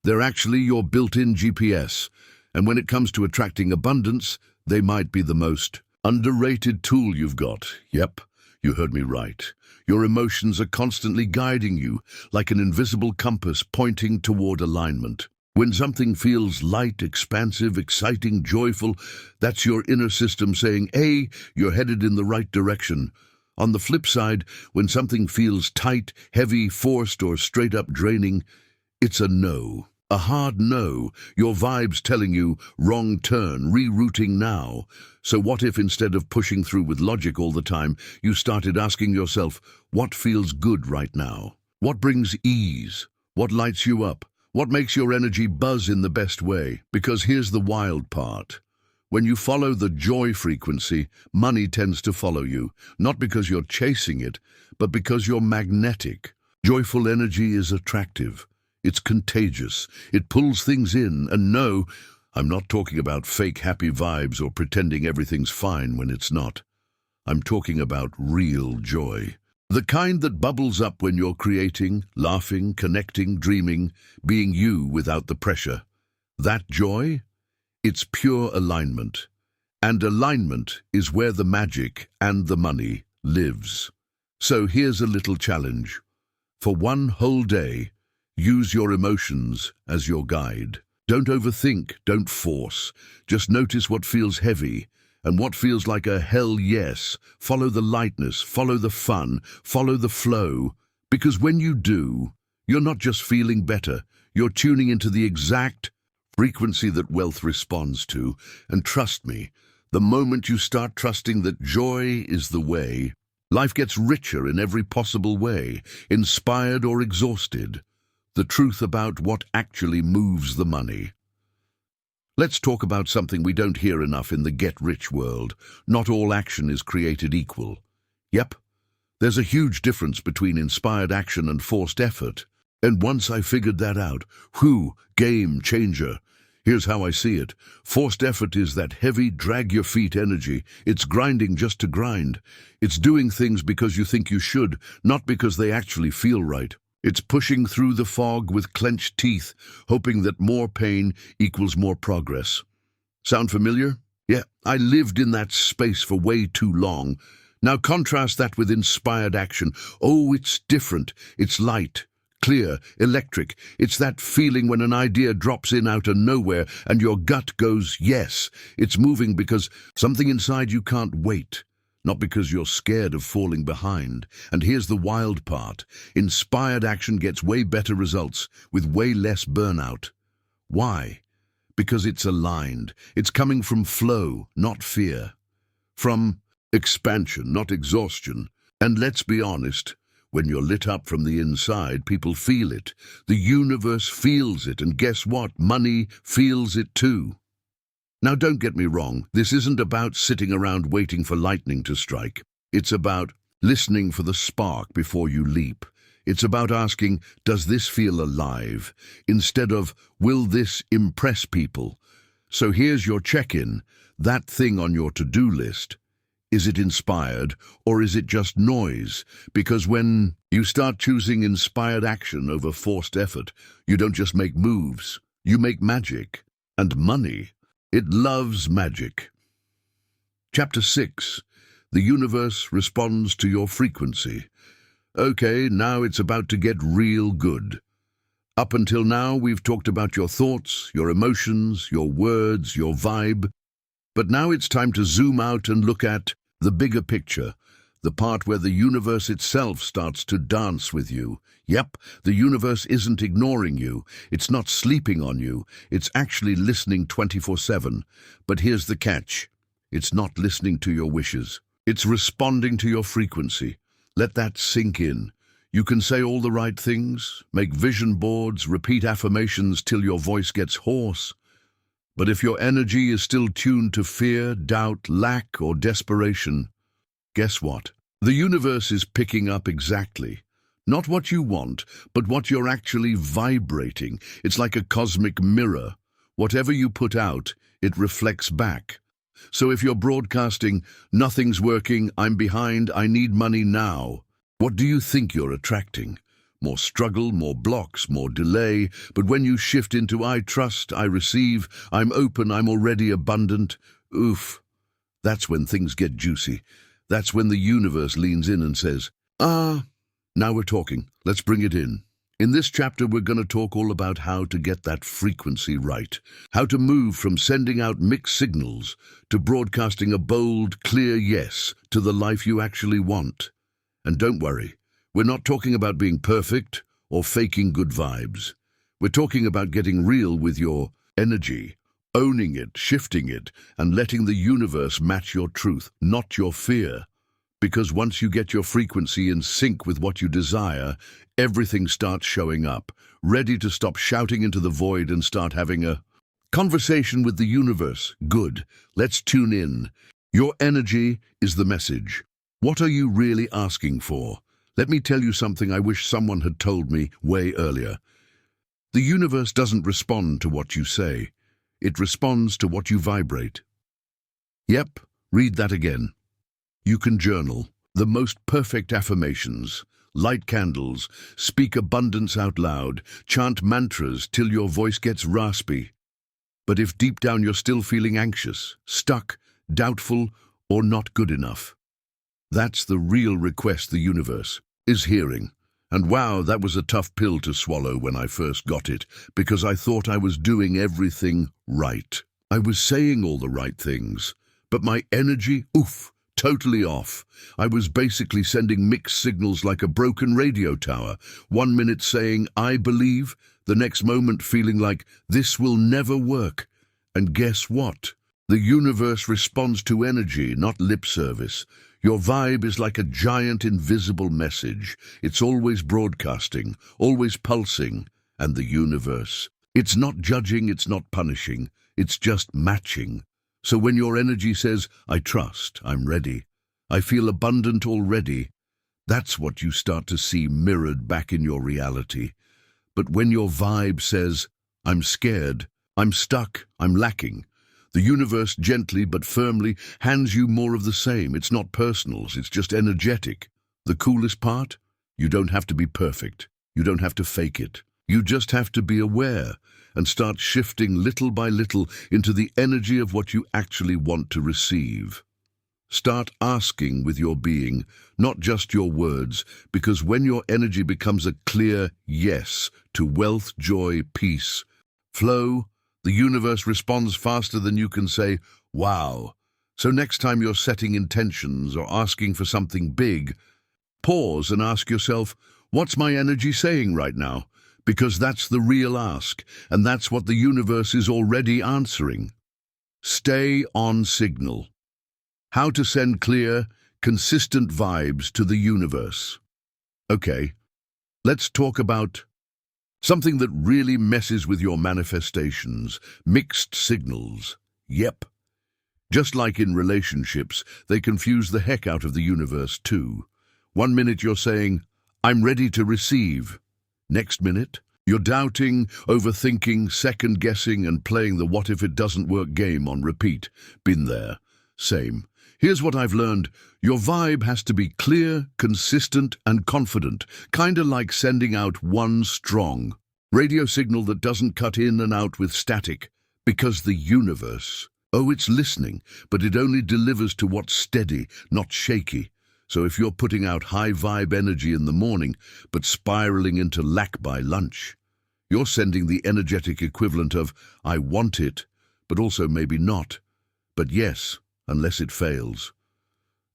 They're actually your built-in GPS. And when it comes to attracting abundance, they might be the most underrated tool you've got. Yep, you heard me right. Your emotions are constantly guiding you, like an invisible compass pointing toward alignment. When something feels light, expansive, exciting, joyful, that's your inner system saying, hey, you're headed in the right direction. On the flip side, when something feels tight, heavy, forced, or straight up draining, it's a no. A hard no. Your vibe's telling you, wrong turn, rerouting now. So what if instead of pushing through with logic all the time, you started asking yourself, what feels good right now? What brings ease? What lights you up? What makes your energy buzz in the best way? Because here's the wild part. When you follow the joy frequency, money tends to follow you, not because you're chasing it, but because you're magnetic. Joyful energy is attractive. It's contagious. It pulls things in. And no, I'm not talking about fake happy vibes or pretending everything's fine when it's not. I'm talking about real joy. The kind that bubbles up when you're creating, laughing, connecting, dreaming, being you without the pressure. That joy? It's pure alignment. And alignment is where the magic and the money lives. So here's a little challenge. For one whole day, use your emotions as your guide. Don't overthink, don't force. Just notice what feels heavy and what feels like a hell yes. Follow the lightness, follow the fun, follow the flow. Because when you do, you're not just feeling better, you're tuning into the exact frequency that wealth responds to. And trust me, the moment you start trusting that joy is the way, life gets richer in every possible way, inspired or exhausted. The truth about what actually moves the money. Let's talk about something we don't hear enough in the get-rich world. Not all action is created equal. Yep, there's a huge difference between inspired action and forced effort. And once I figured that out, game changer. Here's how I see it. Forced effort is that heavy, drag-your-feet energy. It's grinding just to grind. It's doing things because you think you should, not because they actually feel right. It's pushing through the fog with clenched teeth, hoping that more pain equals more progress. Sound familiar? Yeah, I lived in that space for way too long. Now contrast that with inspired action. Oh, it's different. It's light, clear, electric. It's that feeling when an idea drops in out of nowhere and your gut goes, yes. It's moving because something inside you can't wait. Not because you're scared of falling behind. And here's the wild part. Inspired action gets way better results with way less burnout. Why? Because it's aligned. It's coming from flow, not fear. From expansion, not exhaustion. And let's be honest, When you're lit up from the inside, people feel it. The universe feels it, and guess what? Money feels it too. Now, don't get me wrong, this isn't about sitting around waiting for lightning to strike. It's about listening for the spark before you leap. It's about asking, does this feel alive? Instead of, will this impress people? So here's your check-in, that thing on your to-do list. Is it inspired, or is it just noise? Because when you start choosing inspired action over forced effort, you don't just make moves, you make magic. And money, it loves magic. Chapter 6. The universe responds to your frequency. Okay, now it's about to get real good. Up until now, we've talked about your thoughts, your emotions, your words, your vibe. But now it's time to zoom out and look at the bigger picture, the part where the universe itself starts to dance with you. Yep, the universe isn't ignoring you. It's not sleeping on you. It's actually listening 24/7. But here's the catch. It's not listening to your wishes. It's responding to your frequency. Let that sink in. You can say all the right things, make vision boards, repeat affirmations till your voice gets hoarse. But if your energy is still tuned to fear, doubt, lack, or desperation, guess what? The universe is picking up exactly, not what you want, but what you're actually vibrating. It's like a cosmic mirror. Whatever you put out, it reflects back. So if you're broadcasting, nothing's working, I'm behind, I need money now, what do you think you're attracting? More struggle, more blocks, more delay. But when you shift into I trust, I receive, I'm open, I'm already abundant, oof, that's when things get juicy. That's when the universe leans in and says, now we're talking, let's bring it in. In this chapter, we're going to talk all about how to get that frequency right, how to move from sending out mixed signals to broadcasting a bold, clear yes to the life you actually want. And don't worry, we're not talking about being perfect or faking good vibes. We're talking about getting real with your energy, owning it, shifting it, and letting the universe match your truth, not your fear. Because once you get your frequency in sync with what you desire, everything starts showing up, ready to stop shouting into the void and start having a conversation with the universe. Good, let's tune in. Your energy is the message. What are you really asking for? Let me tell you something I wish someone had told me way earlier. The universe doesn't respond to what you say. It responds to what you vibrate. Yep, read that again. You can journal the most perfect affirmations, light candles, speak abundance out loud, chant mantras till your voice gets raspy. But if deep down you're still feeling anxious, stuck, doubtful, or not good enough, that's the real request the universe is hearing. And wow, that was a tough pill to swallow when I first got it, because I thought I was doing everything right. I was saying all the right things, but my energy, totally off. I was basically sending mixed signals like a broken radio tower. 1 minute saying, I believe, the next moment feeling like, this will never work. And guess what? The universe responds to energy, not lip service. Your vibe is like a giant invisible message. It's always broadcasting, always pulsing. And the universe, it's not judging, it's not punishing, it's just matching. So when your energy says, I trust, I'm ready, I feel abundant already, that's what you start to see mirrored back in your reality. But when your vibe says, I'm scared, I'm stuck, I'm lacking, the universe gently but firmly hands you more of the same. It's not personal, it's just energetic. The coolest part? You don't have to be perfect. You don't have to fake it. You just have to be aware and start shifting little by little into the energy of what you actually want to receive. Start asking with your being, not just your words, because when your energy becomes a clear yes to wealth, joy, peace, flow, the universe responds faster than you can say, wow. So next time you're setting intentions or asking for something big, pause and ask yourself, what's my energy saying right now? Because that's the real ask, and that's what the universe is already answering. Stay on signal. How to send clear, consistent vibes to the universe. Okay, let's talk about something that really messes with your manifestations, mixed signals. Yep. Just like in relationships, they confuse the heck out of the universe too. One minute you're saying, I'm ready to receive. Next minute, you're doubting, overthinking, second-guessing, and playing the what if it doesn't work game on repeat. Been there. Same. Here's what I've learned. Your vibe has to be clear, consistent, and confident, kinda like sending out one strong radio signal that doesn't cut in and out with static, because the universe, oh, it's listening, but it only delivers to what's steady, not shaky. So if you're putting out high vibe energy in the morning, but spiraling into lack by lunch, you're sending the energetic equivalent of, I want it, but also maybe not. But yes, unless it fails.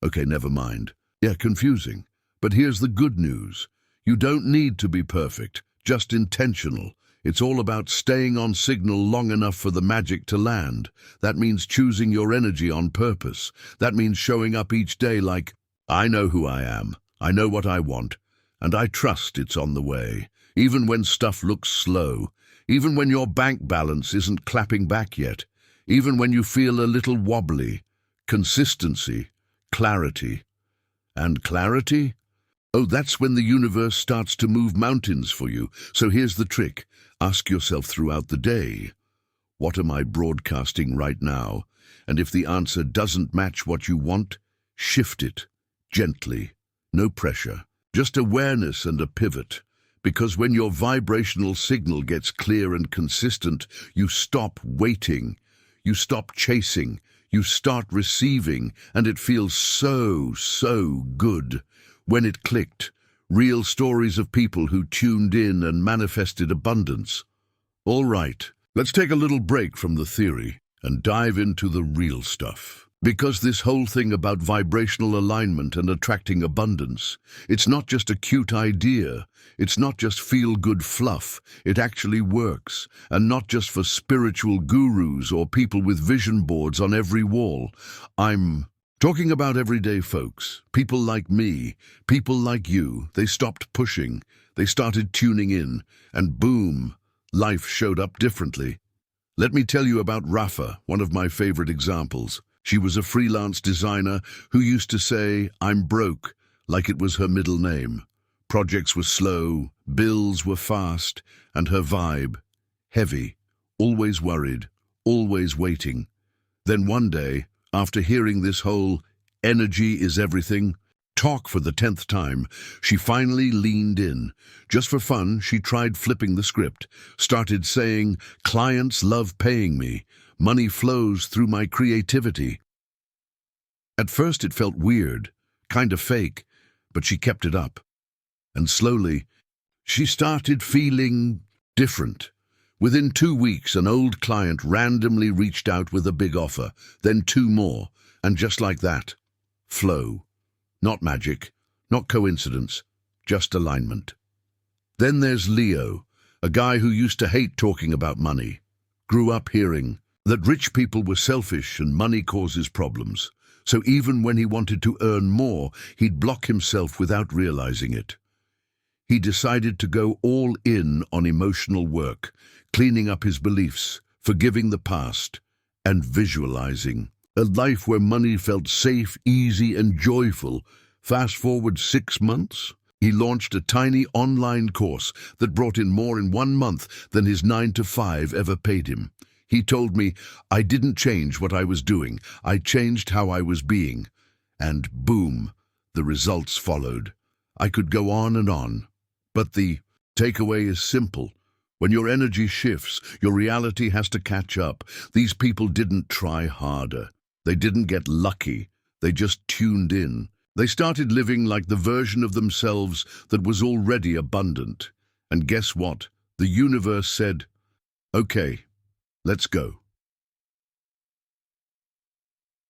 Okay, never mind. Yeah, confusing. But here's the good news. You don't need to be perfect, just intentional. It's all about staying on signal long enough for the magic to land. That means choosing your energy on purpose. That means showing up each day like, I know who I am, I know what I want, and I trust it's on the way, even when stuff looks slow, even when your bank balance isn't clapping back yet, even when you feel a little wobbly. Consistency, clarity. And clarity? Oh, that's when the universe starts to move mountains for you. So here's the trick. Ask yourself throughout the day, what am I broadcasting right now? And if the answer doesn't match what you want, shift it. Gently, no pressure, just awareness and a pivot. Because when your vibrational signal gets clear and consistent, you stop waiting, you stop chasing, you start receiving, and it feels so good. When it clicked, real stories of people who tuned in and manifested abundance. All right, let's take a little break from the theory and dive into the real stuff. Because this whole thing about vibrational alignment and attracting abundance, it's not just a cute idea, it's not just feel-good fluff, it actually works, and not just for spiritual gurus or people with vision boards on every wall. I'm talking about everyday folks, people like me, people like you. They stopped pushing, they started tuning in, and boom, life showed up differently. Let me tell you about Rafa, one of my favorite examples. She was a freelance designer who used to say, I'm broke, like it was her middle name. Projects were slow, bills were fast, and her vibe, heavy, always worried, always waiting. Then one day, after hearing this whole energy is everything talk for the 10th time, she finally leaned in. Just for fun, she tried flipping the script, started saying, clients love paying me. Money flows through my creativity. At first it felt weird, kind of fake, but she kept it up. And slowly, she started feeling different. Within 2 weeks, an old client randomly reached out with a big offer, then 2 more, and just like that, flow. Not magic, not coincidence, just alignment. Then there's Leo, a guy who used to hate talking about money. Grew up hearing that rich people were selfish and money causes problems. So even when he wanted to earn more, he'd block himself without realizing it. He decided to go all in on emotional work, cleaning up his beliefs, forgiving the past, and visualizing a life where money felt safe, easy, and joyful. Fast forward 6 months, he launched a tiny online course that brought in more in 1 month than his 9-to-5 ever paid him. He told me, I didn't change what I was doing, I changed how I was being. And boom, the results followed. I could go on and on. But the takeaway is simple. When your energy shifts, your reality has to catch up. These people didn't try harder. They didn't get lucky. They just tuned in. They started living like the version of themselves that was already abundant. And guess what? The universe said, okay, let's go.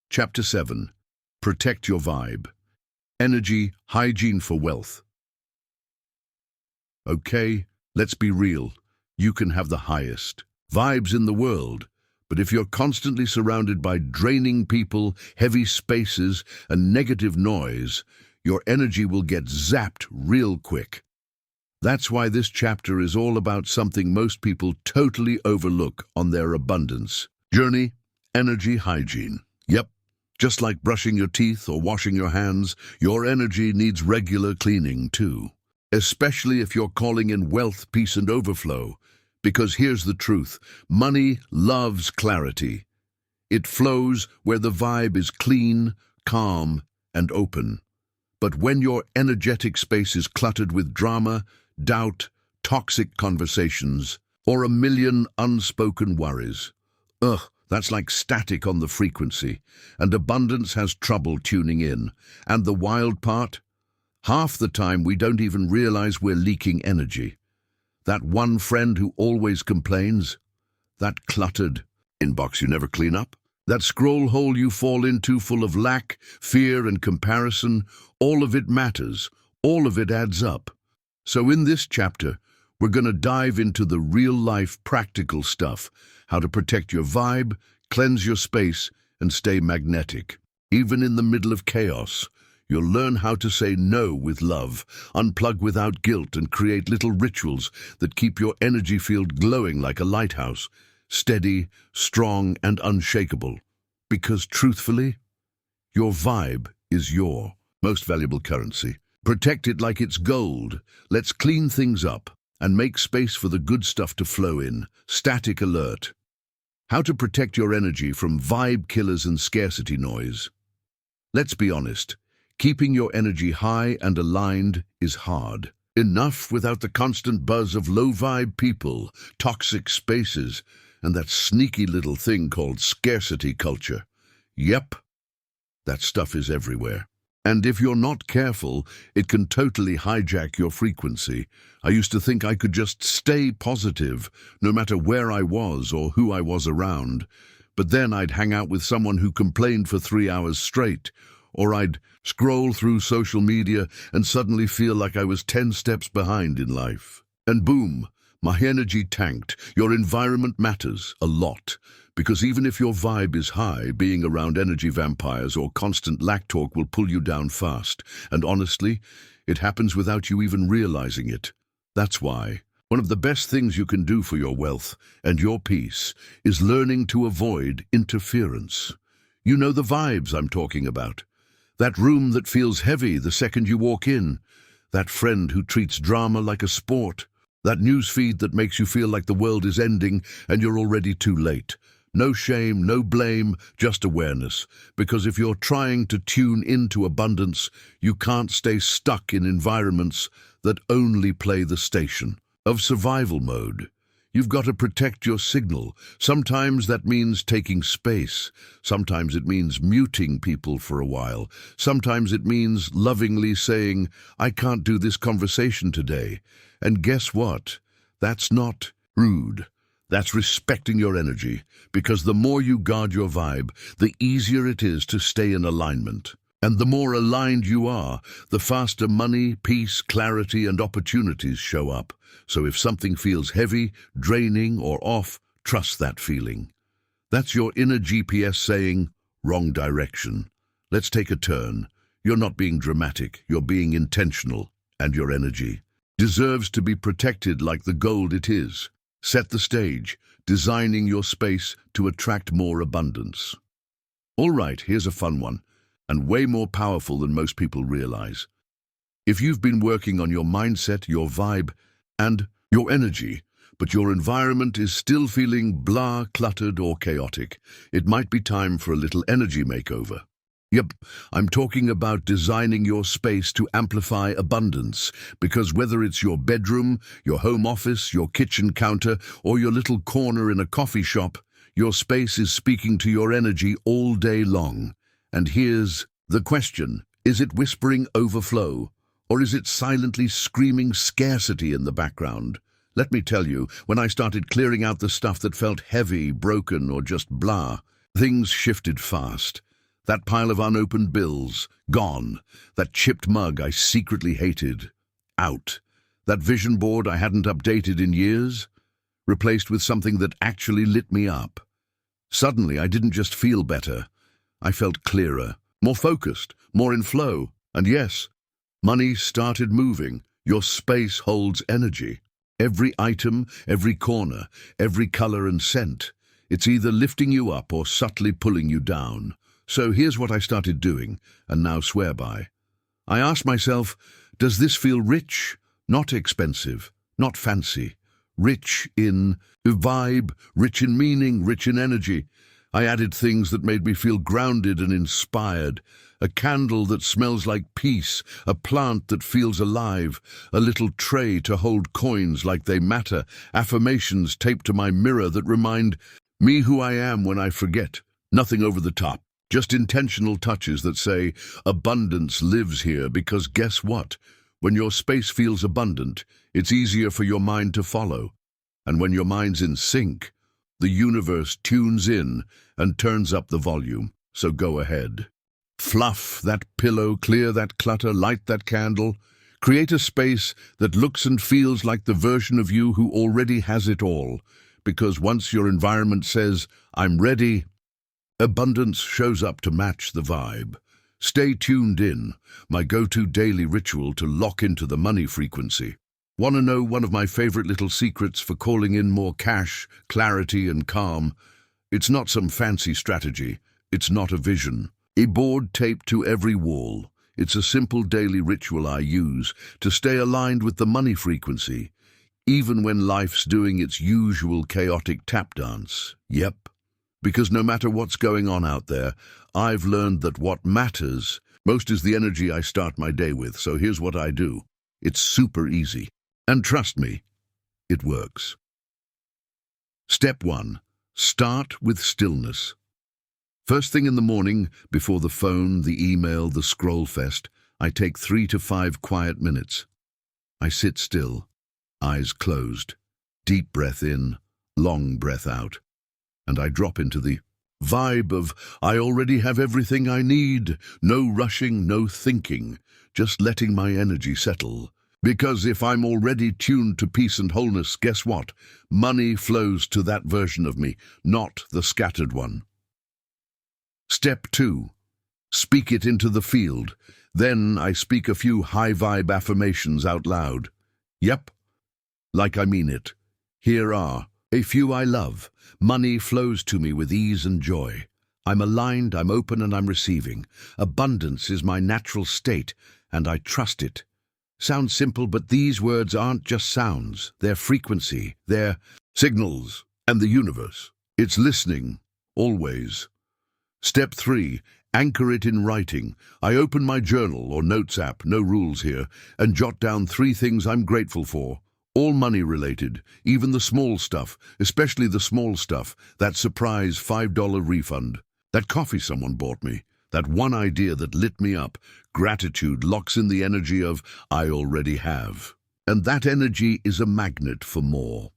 Chapter 7. Protect your vibe. Energy, hygiene for wealth. Okay, let's be real. You can have the highest vibes in the world, but if you're constantly surrounded by draining people, heavy spaces, and negative noise, your energy will get zapped real quick. That's why this chapter is all about something most people totally overlook on their abundance journey: energy hygiene. Yep, just like brushing your teeth or washing your hands, your energy needs regular cleaning too. Especially if you're calling in wealth, peace, and overflow. Because here's the truth: money loves clarity. It flows where the vibe is clean, calm, and open. But when your energetic space is cluttered with drama, doubt, toxic conversations, or a million unspoken worries, that's like static on the frequency, and abundance has trouble tuning in. And the wild part? Half the time we don't even realize we're leaking energy. That one friend who always complains, that cluttered inbox you never clean up, that scroll hole you fall into full of lack, fear, and comparison, all of it matters, all of it adds up. So in this chapter, we're going to dive into the real-life practical stuff: how to protect your vibe, cleanse your space, and stay magnetic. Even in the middle of chaos, you'll learn how to say no with love, unplug without guilt, and create little rituals that keep your energy field glowing like a lighthouse, steady, strong, and unshakable. Because truthfully, your vibe is your most valuable currency. Protect it like it's gold. Let's clean things up and make space for the good stuff to flow in. Static alert. How to protect your energy from vibe killers and scarcity noise. Let's be honest. Keeping your energy high and aligned is hard. Enough without the constant buzz of low-vibe people, toxic spaces, and that sneaky little thing called scarcity culture. Yep, that stuff is everywhere. And if you're not careful, it can totally hijack your frequency. I used to think I could just stay positive, no matter where I was or who I was around. But then I'd hang out with someone who complained for 3 hours straight, or I'd scroll through social media and suddenly feel like I was 10 steps behind in life. And boom, my energy tanked. Your environment matters a lot, because even if your vibe is high, being around energy vampires or constant lack talk will pull you down fast. And honestly, it happens without you even realizing it. That's why one of the best things you can do for your wealth and your peace is learning to avoid interference. You know the vibes I'm talking about. That room that feels heavy the second you walk in. That friend who treats drama like a sport. That news feed that makes you feel like the world is ending and you're already too late. No shame, no blame, just awareness. Because if you're trying to tune into abundance, you can't stay stuck in environments that only play the station of survival mode. You've got to protect your signal. Sometimes that means taking space. Sometimes it means muting people for a while. Sometimes it means lovingly saying, "I can't do this conversation today." And guess what? That's not rude. That's respecting your energy, because the more you guard your vibe, the easier it is to stay in alignment. And the more aligned you are, the faster money, peace, clarity, and opportunities show up. So if something feels heavy, draining, or off, trust that feeling. That's your inner GPS saying, wrong direction. Let's take a turn. You're not being dramatic, you're being intentional, and your energy deserves to be protected like the gold it is. Set the stage, designing your space to attract more abundance. All right, here's a fun one, and way more powerful than most people realize. If you've been working on your mindset, your vibe, and your energy, but your environment is still feeling blah, cluttered, or chaotic, it might be time for a little energy makeover. Yep, I'm talking about designing your space to amplify abundance, because whether it's your bedroom, your home office, your kitchen counter, or your little corner in a coffee shop, your space is speaking to your energy all day long. And here's the question: is it whispering overflow, or is it silently screaming scarcity in the background? Let me tell you, when I started clearing out the stuff that felt heavy, broken, or just blah, things shifted fast. That pile of unopened bills, gone. That chipped mug I secretly hated, out. That vision board I hadn't updated in years, replaced with something that actually lit me up. Suddenly, I didn't just feel better. I felt clearer, more focused, more in flow. And yes, money started moving. Your space holds energy. Every item, every corner, every color and scent. It's either lifting you up or subtly pulling you down. So here's what I started doing, and now swear by. I asked myself, does this feel rich? Not expensive, not fancy. Rich in vibe, rich in meaning, rich in energy. I added things that made me feel grounded and inspired. A candle that smells like peace, a plant that feels alive, a little tray to hold coins like they matter, affirmations taped to my mirror that remind me who I am when I forget. Nothing over the top, just intentional touches that say, abundance lives here, because guess what? When your space feels abundant, it's easier for your mind to follow. And when your mind's in sync, the universe tunes in and turns up the volume. So go ahead. Fluff that pillow, clear that clutter, light that candle. Create a space that looks and feels like the version of you who already has it all. Because once your environment says, I'm ready, abundance shows up to match the vibe. Stay tuned in, my go-to daily ritual to lock into the money frequency. Want to know one of my favorite little secrets for calling in more cash, clarity, and calm? It's not some fancy strategy. It's not a vision. A board taped to every wall. It's a simple daily ritual I use to stay aligned with the money frequency, even when life's doing its usual chaotic tap dance. Yep. Because no matter what's going on out there, I've learned that what matters most is the energy I start my day with. So here's what I do. It's super easy. And trust me, it works. Step 1. Start with stillness. First thing in the morning, before the phone, the email, the scroll fest, I take 3 to 5 quiet minutes. I sit still, eyes closed, deep breath in, long breath out, and I drop into the vibe of I already have everything I need, no rushing, no thinking, just letting my energy settle. Because if I'm already tuned to peace and wholeness, guess what? Money flows to that version of me, not the scattered one. Step 2. Speak it into the field. Then I speak a few high-vibe affirmations out loud. Yep, like I mean it. Here are a few I love. Money flows to me with ease and joy. I'm aligned, I'm open, and I'm receiving. Abundance is my natural state, and I trust it. Sounds simple, but these words aren't just sounds. They're frequency, they're signals, and the universe. It's listening, always. Step 3. Anchor it in writing. I open my journal or notes app, no rules here, and jot down 3 things I'm grateful for. All money related, even the small stuff, especially the small stuff, that surprise $5 refund, that coffee someone bought me, that one idea that lit me up. Gratitude locks in the energy of I already have. And that energy is a magnet for more.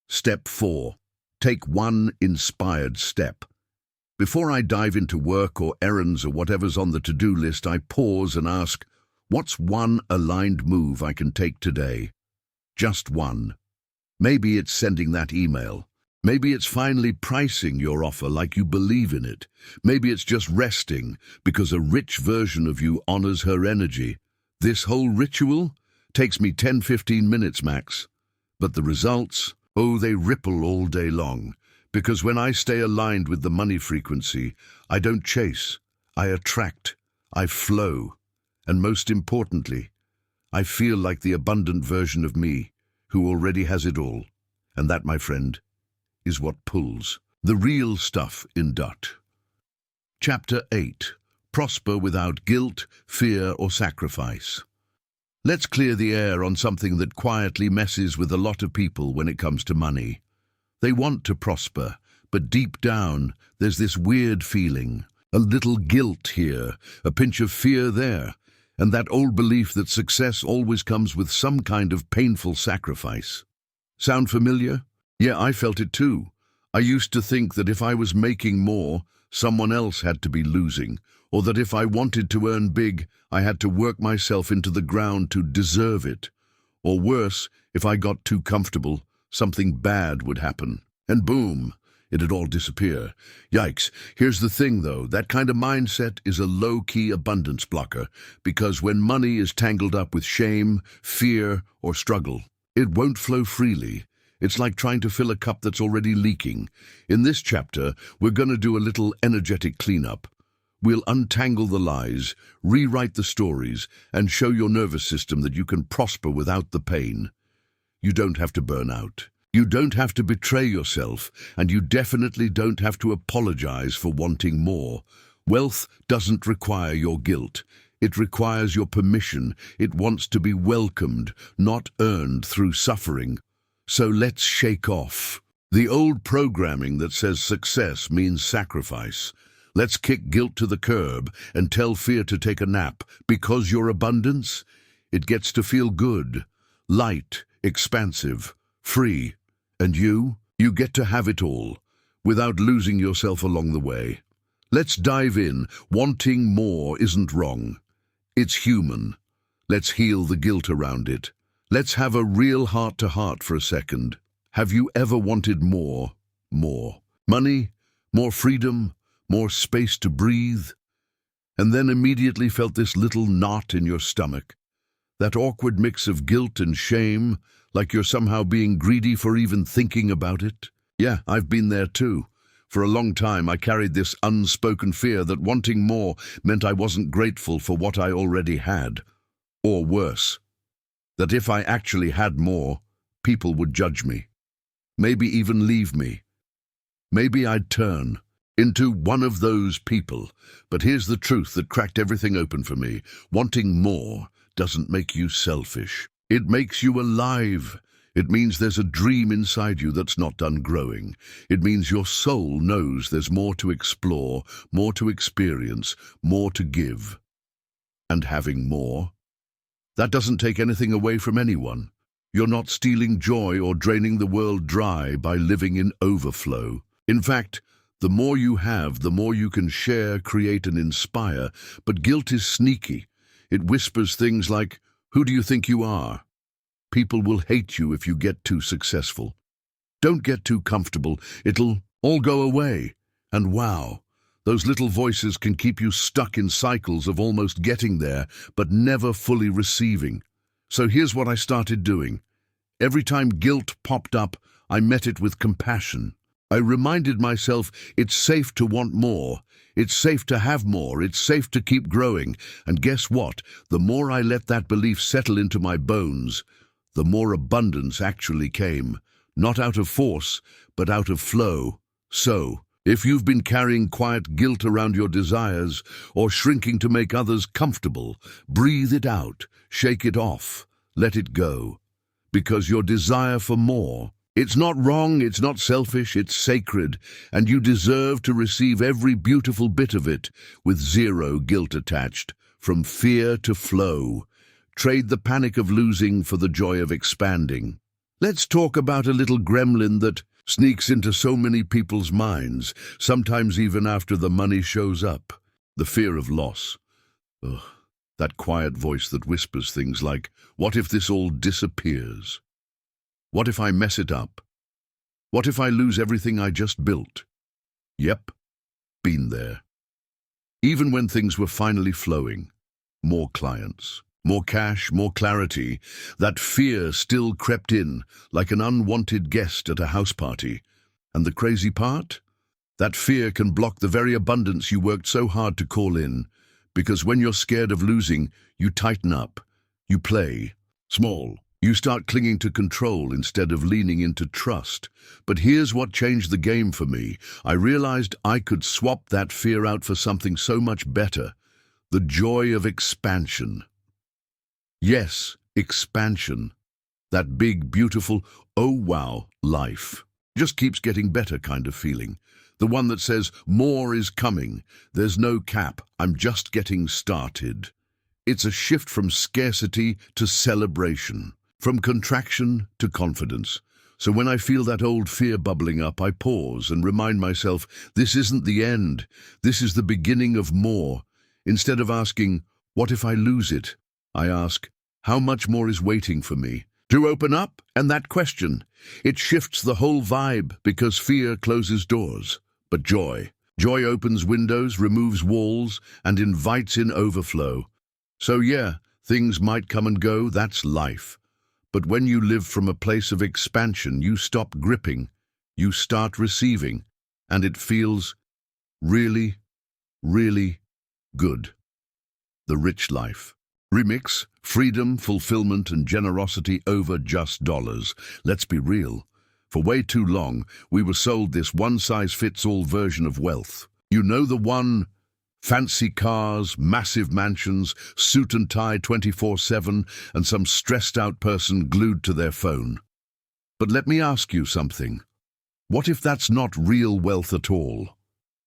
Step 4. Take 1 inspired step. Before I dive into work or errands or whatever's on the to-do list, I pause and ask, what's 1 aligned move I can take today? Just 1. Maybe it's sending that email. Maybe it's finally pricing your offer like you believe in it. Maybe it's just resting because a rich version of you honors her energy. This whole ritual takes me 10-15 minutes max. But the results, oh, they ripple all day long. Because when I stay aligned with the money frequency, I don't chase, I attract, I flow. And most importantly, I feel like the abundant version of me who already has it all. And that, my friend, is what pulls the real stuff in dot. Chapter 8. Prosper without guilt, fear, or sacrifice. Let's clear the air on something that quietly messes with a lot of people when it comes to money. They want to prosper, but deep down, there's this weird feeling, a little guilt here, a pinch of fear there, and that old belief that success always comes with some kind of painful sacrifice. Sound familiar? Yeah, I felt it too. I used to think that if I was making more, someone else had to be losing, or that if I wanted to earn big, I had to work myself into the ground to deserve it. Or worse, if I got too comfortable, something bad would happen. And boom, it'd all disappear. Yikes. Here's the thing, though. That kind of mindset is a low-key abundance blocker, because when money is tangled up with shame, fear, or struggle, it won't flow freely. It's like trying to fill a cup that's already leaking. In this chapter, we're going to do a little energetic cleanup. We'll untangle the lies, rewrite the stories, and show your nervous system that you can prosper without the pain. You don't have to burn out. You don't have to betray yourself, and you definitely don't have to apologize for wanting more. Wealth doesn't require your guilt. It requires your permission. It wants to be welcomed, not earned through suffering. So let's shake off the old programming that says success means sacrifice. Let's kick guilt to the curb and tell fear to take a nap, because your abundance, it gets to feel good, light, expansive, free. And you get to have it all, without losing yourself along the way. Let's dive in. Wanting more isn't wrong. It's human. Let's heal the guilt around it. Let's have a real heart-to-heart for a second. Have you ever wanted more? More. Money? More freedom? More space to breathe? And then immediately felt this little knot in your stomach. That awkward mix of guilt and shame, like you're somehow being greedy for even thinking about it. Yeah, I've been there too. For a long time, I carried this unspoken fear that wanting more meant I wasn't grateful for what I already had. Or worse, that if I actually had more, people would judge me. Maybe even leave me. Maybe I'd turn into one of those people. But here's the truth that cracked everything open for me. Wanting more doesn't make you selfish. It makes you alive. It means there's a dream inside you that's not done growing. It means your soul knows there's more to explore, more to experience, more to give. And having more, that doesn't take anything away from anyone. You're not stealing joy or draining the world dry by living in overflow. In fact, the more you have, the more you can share, create, and inspire. But guilt is sneaky. It whispers things like, "Who do you think you are? People will hate you if you get too successful. Don't get too comfortable. It'll all go away." And wow, those little voices can keep you stuck in cycles of almost getting there, but never fully receiving. So here's what I started doing. Every time guilt popped up, I met it with compassion. I reminded myself it's safe to want more. It's safe to have more. It's safe to keep growing. And guess what? The more I let that belief settle into my bones, the more abundance actually came. Not out of force, but out of flow. So, if you've been carrying quiet guilt around your desires or shrinking to make others comfortable, breathe it out, shake it off, let it go. Because your desire for more, it's not wrong, it's not selfish, it's sacred, and you deserve to receive every beautiful bit of it with zero guilt attached, from fear to flow. Trade the panic of losing for the joy of expanding. Let's talk about a little gremlin that sneaks into so many people's minds, sometimes even after the money shows up. The fear of loss. Ugh, that quiet voice that whispers things like, "What if this all disappears? What if I mess it up? What if I lose everything I just built?" Yep, been there. Even when things were finally flowing, more clients, more cash, more clarity, that fear still crept in like an unwanted guest at a house party. And the crazy part? That fear can block the very abundance you worked so hard to call in, because when you're scared of losing, you tighten up, you play small. You start clinging to control instead of leaning into trust. But here's what changed the game for me. I realized I could swap that fear out for something so much better. The joy of expansion. Yes, expansion. That big, beautiful, oh wow, life. Just keeps getting better kind of feeling. The one that says, more is coming. There's no cap. I'm just getting started. It's a shift from scarcity to celebration. From contraction to confidence. So when I feel that old fear bubbling up, I pause and remind myself, this isn't the end. This is the beginning of more. Instead of asking, what if I lose it? I ask, how much more is waiting for me? To open up, and that question, it shifts the whole vibe because fear closes doors. But joy opens windows, removes walls, and invites in overflow. So yeah, things might come and go, that's life. But when you live from a place of expansion, you stop gripping, you start receiving, and it feels really, really good. The rich life. Remix, freedom, fulfillment, and generosity over just dollars. Let's be real. For way too long, we were sold this one-size-fits-all version of wealth. You know the one: fancy cars, massive mansions, suit and tie 24/7, and some stressed-out person glued to their phone. But let me ask you something. What if that's not real wealth at all?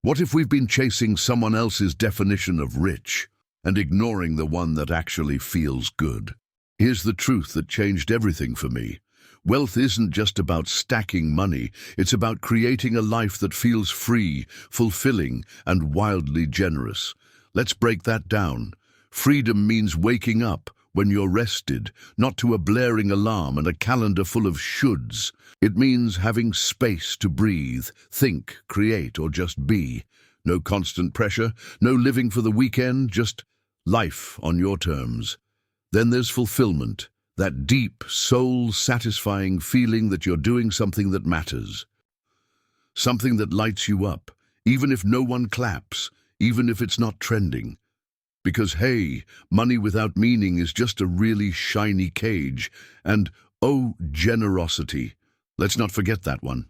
What if we've been chasing someone else's definition of rich and ignoring the one that actually feels good? Here's the truth that changed everything for me. Wealth isn't just about stacking money, it's about creating a life that feels free, fulfilling, and wildly generous. Let's break that down. Freedom means waking up when you're rested, not to a blaring alarm and a calendar full of shoulds. It means having space to breathe, think, create, or just be. No constant pressure, no living for the weekend, just life on your terms. Then there's fulfillment. That deep, soul-satisfying feeling that you're doing something that matters. Something that lights you up, even if no one claps, even if it's not trending. Because, hey, money without meaning is just a really shiny cage. And, oh, generosity. Let's not forget that one.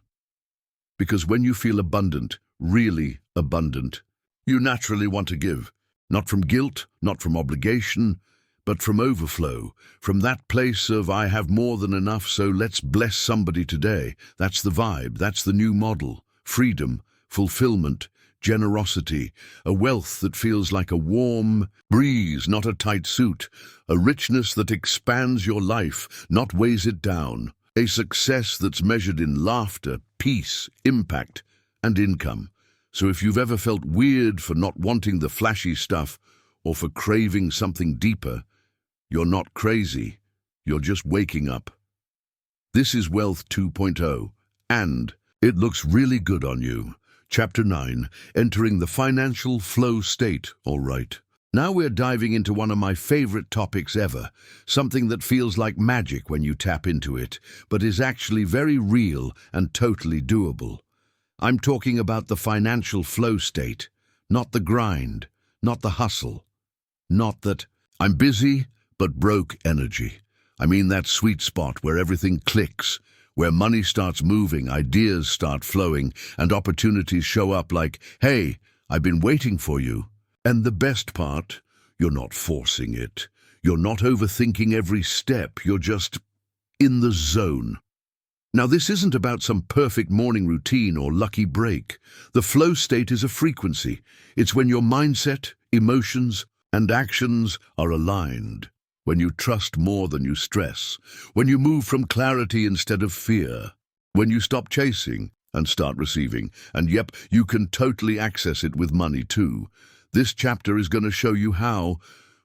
Because when you feel abundant, really abundant, you naturally want to give. Not from guilt, not from obligation, but from overflow, from that place of I have more than enough, so let's bless somebody today. That's the vibe, that's the new model. Freedom, fulfillment, generosity, a wealth that feels like a warm breeze, not a tight suit, a richness that expands your life, not weighs it down, a success that's measured in laughter, peace, impact, and income. So if you've ever felt weird for not wanting the flashy stuff or for craving something deeper, you're not crazy, you're just waking up. This is Wealth 2.0, and it looks really good on you. Chapter 9, Entering the Financial Flow State, all right. Now we're diving into one of my favorite topics ever, something that feels like magic when you tap into it, but is actually very real and totally doable. I'm talking about the financial flow state, not the grind, not the hustle, not that I'm busy but broke energy. I mean that sweet spot where everything clicks, where money starts moving, ideas start flowing, and opportunities show up like, hey, I've been waiting for you. And the best part, you're not forcing it. You're not overthinking every step. You're just in the zone. Now, this isn't about some perfect morning routine or lucky break. The flow state is a frequency. It's when your mindset, emotions, and actions are aligned. When you trust more than you stress, when you move from clarity instead of fear, when you stop chasing and start receiving, and yep, you can totally access it with money too. This chapter is going to show you how.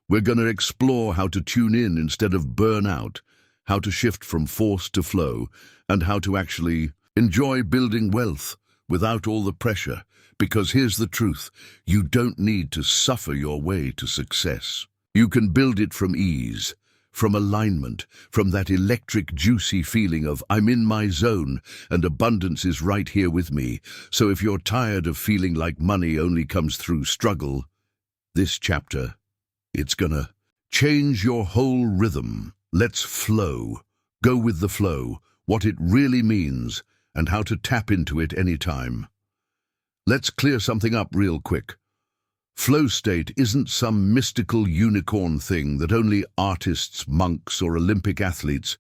We're going to explore how to tune in instead of burn out, how to shift from force to flow, and how to actually enjoy building wealth without all the pressure. Because here's the truth, you don't need to suffer your way to success. You can build it from ease, from alignment, from that electric, juicy feeling of I'm in my zone and abundance is right here with me. So if you're tired of feeling like money only comes through struggle, this chapter, it's gonna change your whole rhythm. Let's flow. Go with the flow, what it really means, and how to tap into it anytime. Let's clear something up real quick. Flow state isn't some mystical unicorn thing that only artists, monks, or Olympic athletes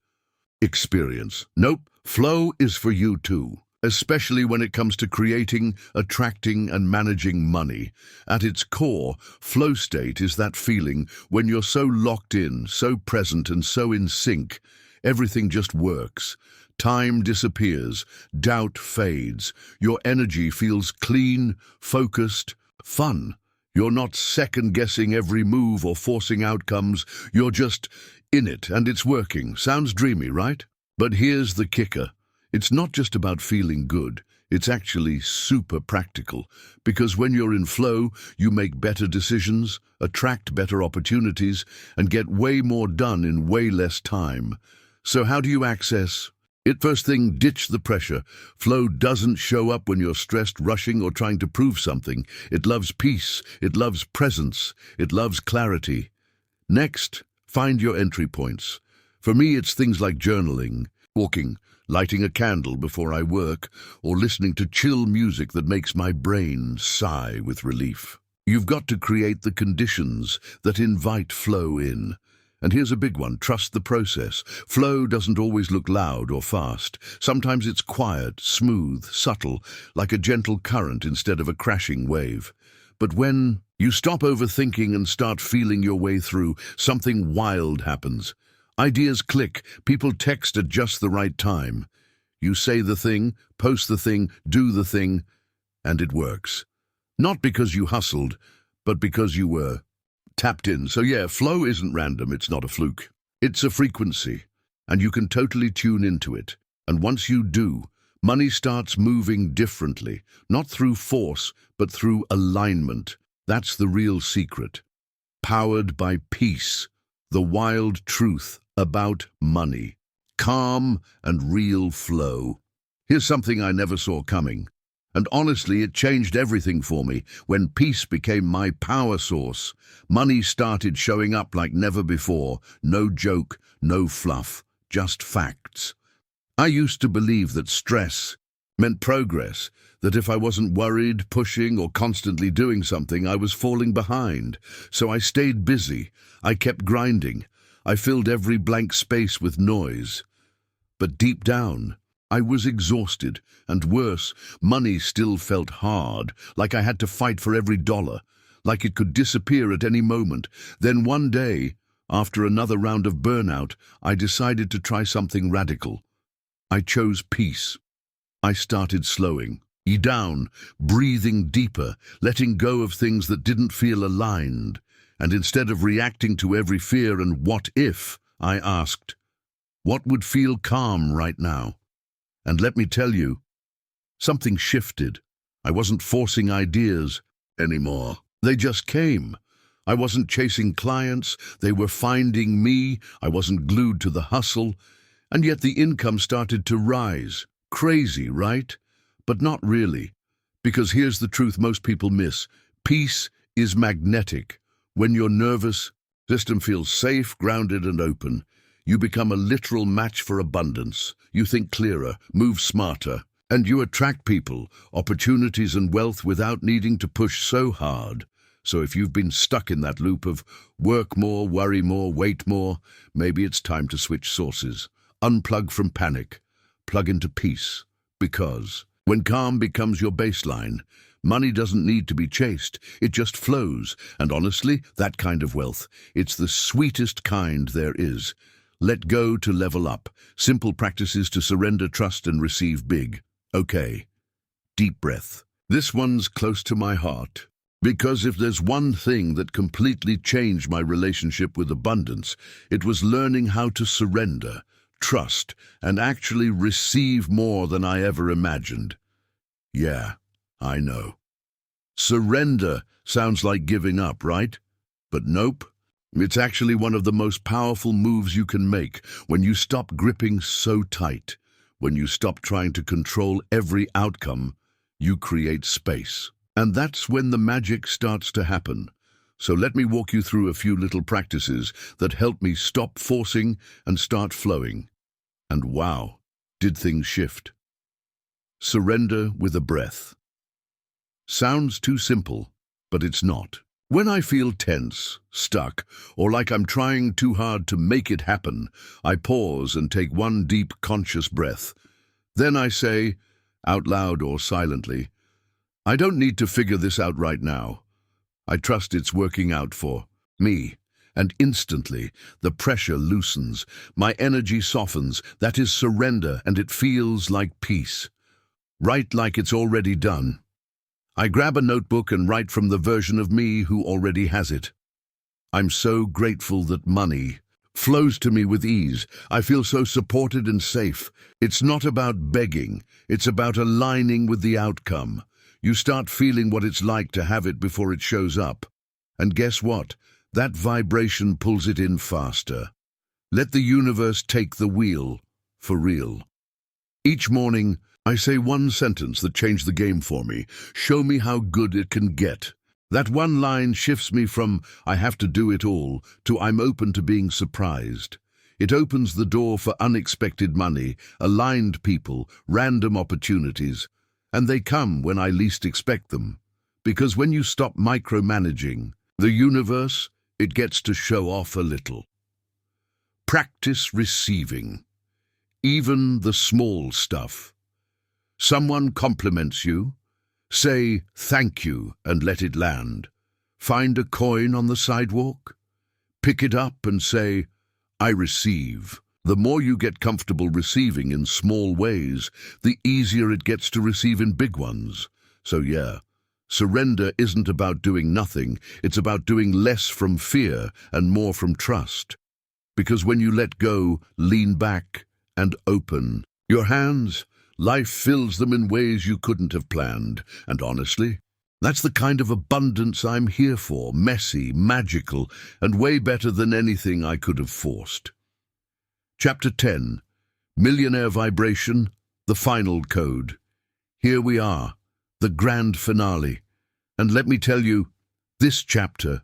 experience. Nope, flow is for you too, especially when it comes to creating, attracting, and managing money. At its core, flow state is that feeling when you're so locked in, so present, and so in sync, everything just works. Time disappears, doubt fades, your energy feels clean, focused, fun. You're not second-guessing every move or forcing outcomes. You're just in it, and it's working. Sounds dreamy, right? But here's the kicker. It's not just about feeling good. It's actually super practical. Because when you're in flow, you make better decisions, attract better opportunities, and get way more done in way less time. So how do you access it? First thing, ditch the pressure. Flow doesn't show up when you're stressed, rushing, or trying to prove something. It loves peace. It loves presence. It loves clarity. Next, find your entry points. For me, it's things like journaling, walking, lighting a candle before I work, or listening to chill music that makes my brain sigh with relief. You've got to create the conditions that invite flow in. And here's a big one, trust the process. Flow doesn't always look loud or fast. Sometimes it's quiet, smooth, subtle, like a gentle current instead of a crashing wave. But when you stop overthinking and start feeling your way through, something wild happens. Ideas click, people text at just the right time. You say the thing, post the thing, do the thing, and it works. Not because you hustled, but because you were tapped in. So yeah, flow isn't random, it's not a fluke. It's a frequency, and you can totally tune into it. And once you do, money starts moving differently, not through force, but through alignment. That's the real secret. Powered by peace, the wild truth about money. Calm and real flow. Here's something I never saw coming. And honestly, it changed everything for me. When peace became my power source, money started showing up like never before. No joke, no fluff, just facts. I used to believe that stress meant progress, that if I wasn't worried, pushing, or constantly doing something, I was falling behind. So I stayed busy. I kept grinding. I filled every blank space with noise. But deep down, I was exhausted, and worse, money still felt hard, like I had to fight for every dollar, like it could disappear at any moment. Then one day, after another round of burnout, I decided to try something radical. I chose peace. I started slowing down, breathing deeper, letting go of things that didn't feel aligned. And instead of reacting to every fear and what if, I asked, what would feel calm right now? And let me tell you, something shifted. I wasn't forcing ideas anymore. They just came. I wasn't chasing clients. They were finding me. I wasn't glued to the hustle. And yet the income started to rise. Crazy, right? But not really. Because here's the truth most people miss. Peace is magnetic. When your nervous system feels safe, grounded, and open, you become a literal match for abundance. You think clearer, move smarter, and you attract people, opportunities, and wealth without needing to push so hard. So if you've been stuck in that loop of work more, worry more, wait more, maybe it's time to switch sources. Unplug from panic, plug into peace. Because when calm becomes your baseline, money doesn't need to be chased, it just flows. And honestly, that kind of wealth, it's the sweetest kind there is. Let go to level up. Simple practices to surrender, trust, and receive big. Okay. Deep breath. This one's close to my heart. Because if there's one thing that completely changed my relationship with abundance, it was learning how to surrender, trust, and actually receive more than I ever imagined. Yeah, I know. Surrender sounds like giving up, right? But nope. It's actually one of the most powerful moves you can make when you stop gripping so tight. When you stop trying to control every outcome, you create space. And that's when the magic starts to happen. So let me walk you through a few little practices that help me stop forcing and start flowing. And wow, did things shift. Surrender with a breath. Sounds too simple, but it's not. When I feel tense, stuck, or like I'm trying too hard to make it happen, I pause and take one deep, conscious breath. Then I say, out loud or silently, I don't need to figure this out right now. I trust it's working out for me. And instantly, the pressure loosens, my energy softens, that is surrender, and it feels like peace. Right, like it's already done. I grab a notebook and write from the version of me who already has it. I'm so grateful that money flows to me with ease. I feel so supported and safe. It's not about begging. It's about aligning with the outcome. You start feeling what it's like to have it before it shows up. And guess what? That vibration pulls it in faster. Let the universe take the wheel, for real. Each morning, I say one sentence that changed the game for me. Show me how good it can get. That one line shifts me from I have to do it all to I'm open to being surprised. It opens the door for unexpected money, aligned people, random opportunities, and they come when I least expect them. Because when you stop micromanaging the universe, it gets to show off a little. Practice receiving, even the small stuff. Someone compliments you. Say thank you and let it land. Find a coin on the sidewalk. Pick it up and say, I receive. The more you get comfortable receiving in small ways, the easier it gets to receive in big ones. So yeah, surrender isn't about doing nothing. It's about doing less from fear and more from trust. Because when you let go, lean back, and open your hands, life fills them in ways you couldn't have planned. And honestly, that's the kind of abundance I'm here for. Messy, magical, and way better than anything I could have forced. Chapter 10. Millionaire Vibration, the Final Code. Here we are, the grand finale. And let me tell you, this chapter,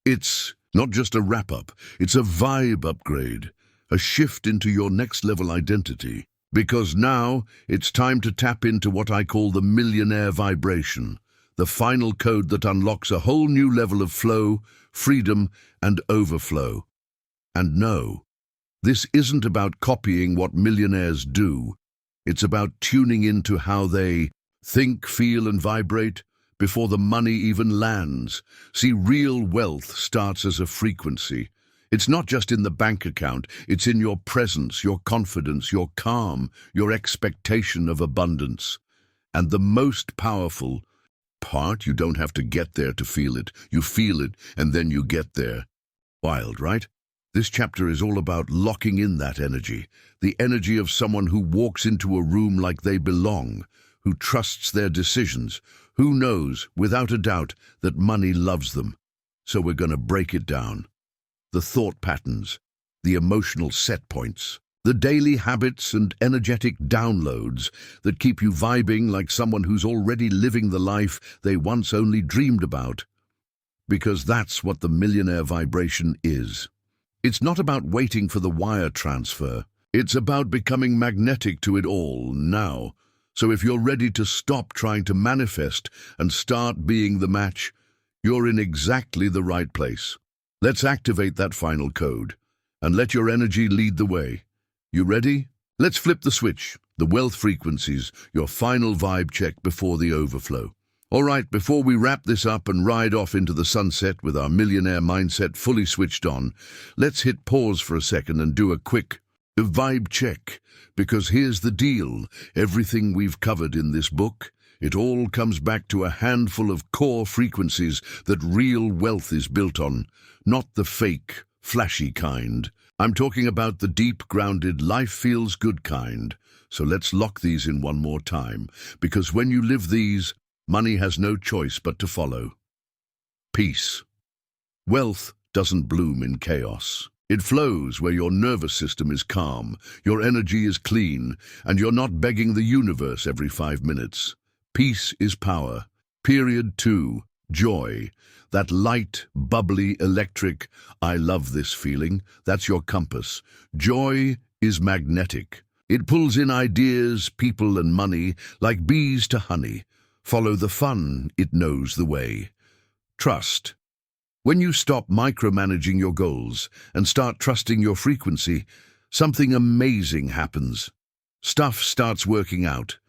it's not just a wrap-up, it's a vibe upgrade, a shift into your next-level identity. Because now, it's time to tap into what I call the millionaire vibration, the final code that unlocks a whole new level of flow, freedom, and overflow. And no, this isn't about copying what millionaires do. It's about tuning into how they think, feel, and vibrate before the money even lands. See, real wealth starts as a frequency. It's not just in the bank account, it's in your presence, your confidence, your calm, your expectation of abundance. And the most powerful part, you don't have to get there to feel it. You feel it, and then you get there. Wild, right? This chapter is all about locking in that energy, the energy of someone who walks into a room like they belong, who trusts their decisions, who knows, without a doubt, that money loves them. So we're going to break it down. The thought patterns, the emotional set points, the daily habits and energetic downloads that keep you vibing like someone who's already living the life they once only dreamed about. Because that's what the millionaire vibration is. It's not about waiting for the wire transfer. It's about becoming magnetic to it all now. So if you're ready to stop trying to manifest and start being the match, you're in exactly the right place. Let's activate that final code and let your energy lead the way. You ready? Let's flip the switch. The wealth frequencies, your final vibe check before the overflow. All right, before we wrap this up and ride off into the sunset with our millionaire mindset fully switched on, let's hit pause for a second and do a quick vibe check. Because here's the deal. Everything we've covered in this book, it all comes back to a handful of core frequencies that real wealth is built on, not the fake, flashy kind. I'm talking about the deep, grounded, life-feels-good kind. So let's lock these in one more time, because when you live these, money has no choice but to follow. Peace. Wealth doesn't bloom in chaos. It flows where your nervous system is calm, your energy is clean, and you're not begging the universe every 5 minutes. Peace is power. Period 2. Joy. That light, bubbly, electric, I love this feeling, that's your compass. Joy is magnetic. It pulls in ideas, people, and money like bees to honey. Follow the fun, it knows the way. Trust. When you stop micromanaging your goals and start trusting your frequency, something amazing happens. Stuff starts working out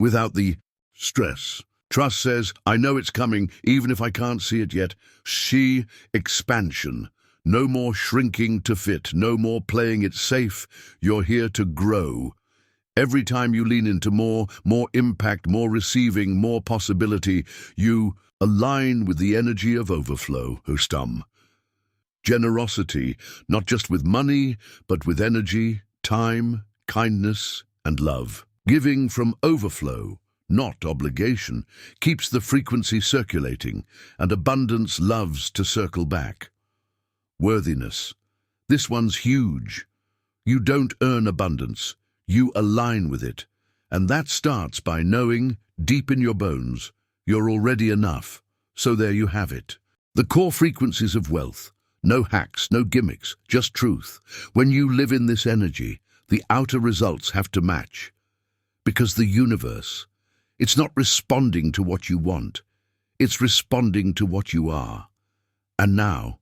without the stress. Trust says, I know it's coming, even if I can't see it yet. See expansion. No more shrinking to fit, no more playing it safe. You're here to grow. Every time you lean into more impact, more receiving, more possibility, you align with the energy of overflow, Hustum. Generosity, not just with money, but with energy, time, kindness, and love. Giving from overflow, not obligation, keeps the frequency circulating, and abundance loves to circle back. Worthiness. This one's huge. You don't earn abundance, you align with it. And that starts by knowing, deep in your bones, you're already enough. So there you have it. The core frequencies of wealth. No hacks, no gimmicks, just truth. When you live in this energy, the outer results have to match. Because the universe, it's not responding to what you want, it's responding to what you are. And now,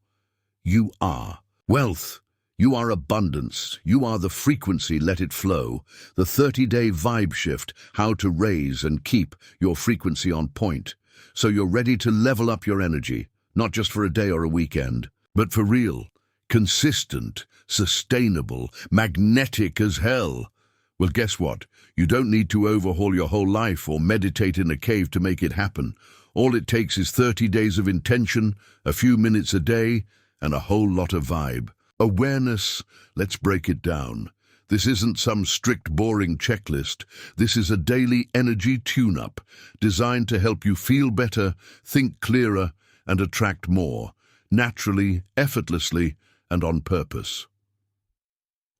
you are wealth. You are abundance. You are the frequency, let it flow. The 30-day vibe shift, how to raise and keep your frequency on point. So you're ready to level up your energy, not just for a day or a weekend, but for real, consistent, sustainable, magnetic as hell. Well, guess what? You don't need to overhaul your whole life or meditate in a cave to make it happen. All it takes is 30 days of intention, a few minutes a day, and a whole lot of vibe. Awareness, let's break it down. This isn't some strict, boring checklist. This is a daily energy tune-up designed to help you feel better, think clearer, and attract more, naturally, effortlessly, and on purpose.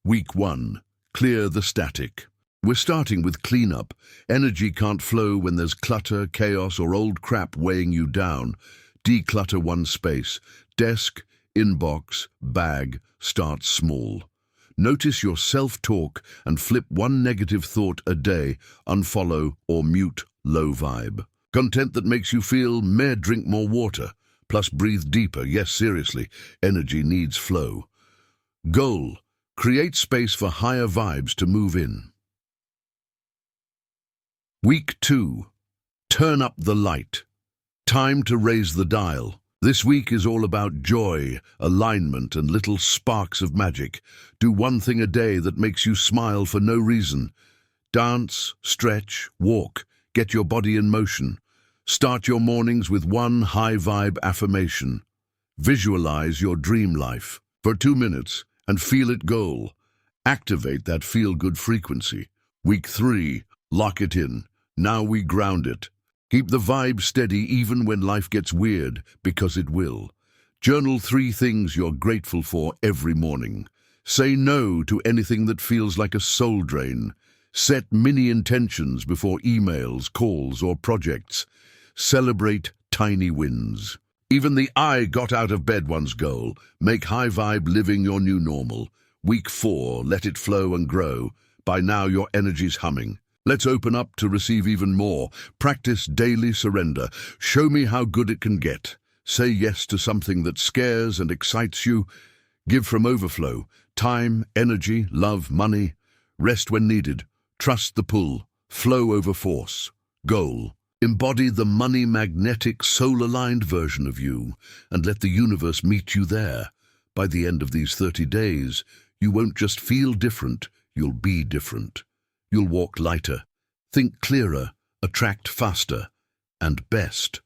Week 1. Clear the static. We're starting with cleanup. Energy can't flow when there's clutter, chaos, or old crap weighing you down. Declutter one space. Desk, inbox, bag. Start small. Notice your self-talk and flip one negative thought a day. Unfollow or mute low vibe. Content that makes you feel meh, drink more water. Plus breathe deeper. Yes, seriously, energy needs flow. Goal. Create space for higher vibes to move in. Week 2. Turn up the light. Time to raise the dial. This week is all about joy, alignment, and little sparks of magic. Do one thing a day that makes you smile for no reason. Dance, stretch, walk. Get your body in motion. Start your mornings with one high-vibe affirmation. Visualize your dream life for 2 minutes and feel it goal. Activate that feel-good frequency. Week 3, lock it in. Now we ground it. Keep the vibe steady even when life gets weird, because it will. Journal 3 things you're grateful for every morning. Say no to anything that feels like a soul drain. Set mini intentions before emails, calls, or projects. Celebrate tiny wins. Even the I got out of bed one's goal. Make high vibe living your new normal. Week 4, let it flow and grow. By now your energy's humming. Let's open up to receive even more. Practice daily surrender. Show me how good it can get. Say yes to something that scares and excites you. Give from overflow. Time, energy, love, money. Rest when needed. Trust the pull. Flow over force. Goal. Embody the money magnetic, soul-aligned version of you and let the universe meet you there. By the end of these 30 days, you won't just feel different, you'll be different. You'll walk lighter, think clearer, attract faster, and best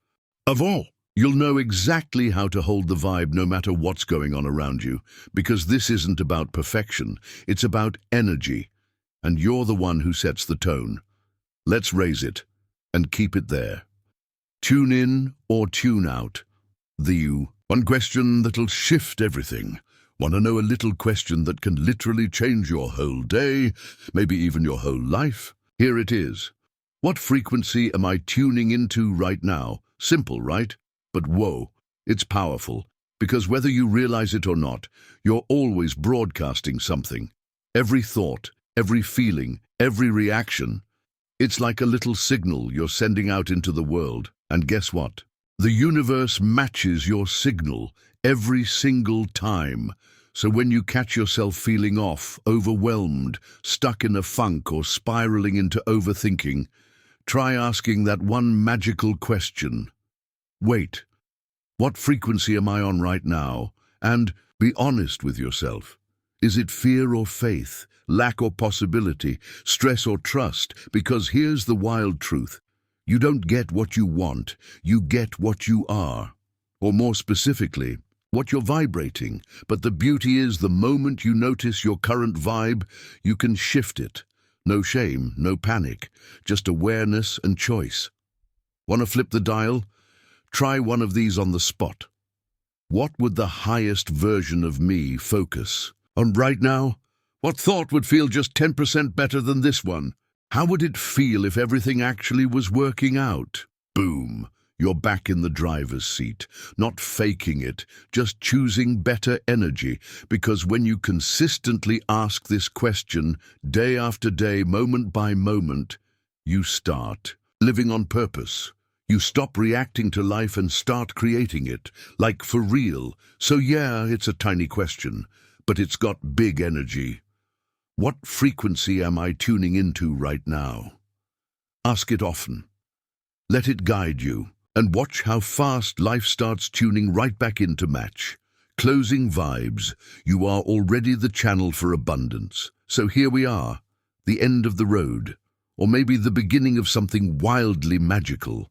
of all, you'll know exactly how to hold the vibe no matter what's going on around you, because this isn't about perfection, it's about energy, and you're the one who sets the tone. Let's raise it and keep it there. Tune in or tune out. The you. One question that'll shift everything. Want to know a little question that can literally change your whole day, maybe even your whole life? Here it is. What frequency am I tuning into right now? Simple, right? But whoa, it's powerful. Because whether you realize it or not, you're always broadcasting something. Every thought, every feeling, every reaction. It's like a little signal you're sending out into the world. And guess what? The universe matches your signal every single time. So when you catch yourself feeling off, overwhelmed, stuck in a funk, or spiraling into overthinking, try asking that one magical question. Wait, what frequency am I on right now? And be honest with yourself. Is it fear or faith? lack or possibility, stress or trust, because here's the wild truth. You don't get what you want, you get what you are. Or more specifically, what you're vibrating. But the beauty is, the moment you notice your current vibe, you can shift it. No shame, no panic, just awareness and choice. Want to flip the dial? Try one of these on the spot. What would the highest version of me focus on right now? What thought would feel just 10% better than this one? How would it feel if everything actually was working out? Boom! You're back in the driver's seat, not faking it, just choosing better energy. Because when you consistently ask this question, day after day, moment by moment, you start living on purpose. You stop reacting to life and start creating it, like for real. So yeah, it's a tiny question, but it's got big energy. What frequency am I tuning into right now? Ask it often. Let it guide you, and watch how fast life starts tuning right back into match. Closing vibes, you are already the channel for abundance. So here we are, the end of the road, or maybe the beginning of something wildly magical.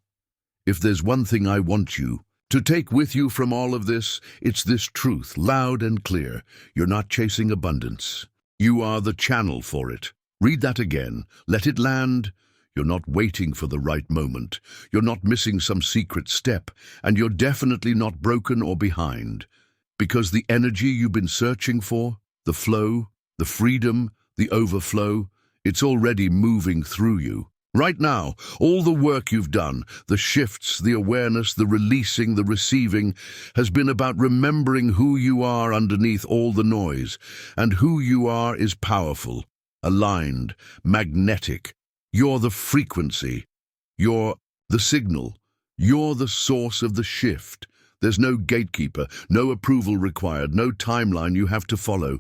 If there's one thing I want you to take with you from all of this, it's this truth, loud and clear. You're not chasing abundance. You are the channel for it. Read that again. Let it land. You're not waiting for the right moment. You're not missing some secret step, and you're definitely not broken or behind. Because the energy you've been searching for, the flow, the freedom, the overflow, it's already moving through you. Right now, all the work you've done, the shifts, the awareness, the releasing, the receiving, has been about remembering who you are underneath all the noise. And who you are is powerful, aligned, magnetic. You're the frequency. You're the signal. You're the source of the shift. There's no gatekeeper, no approval required, no timeline you have to follow.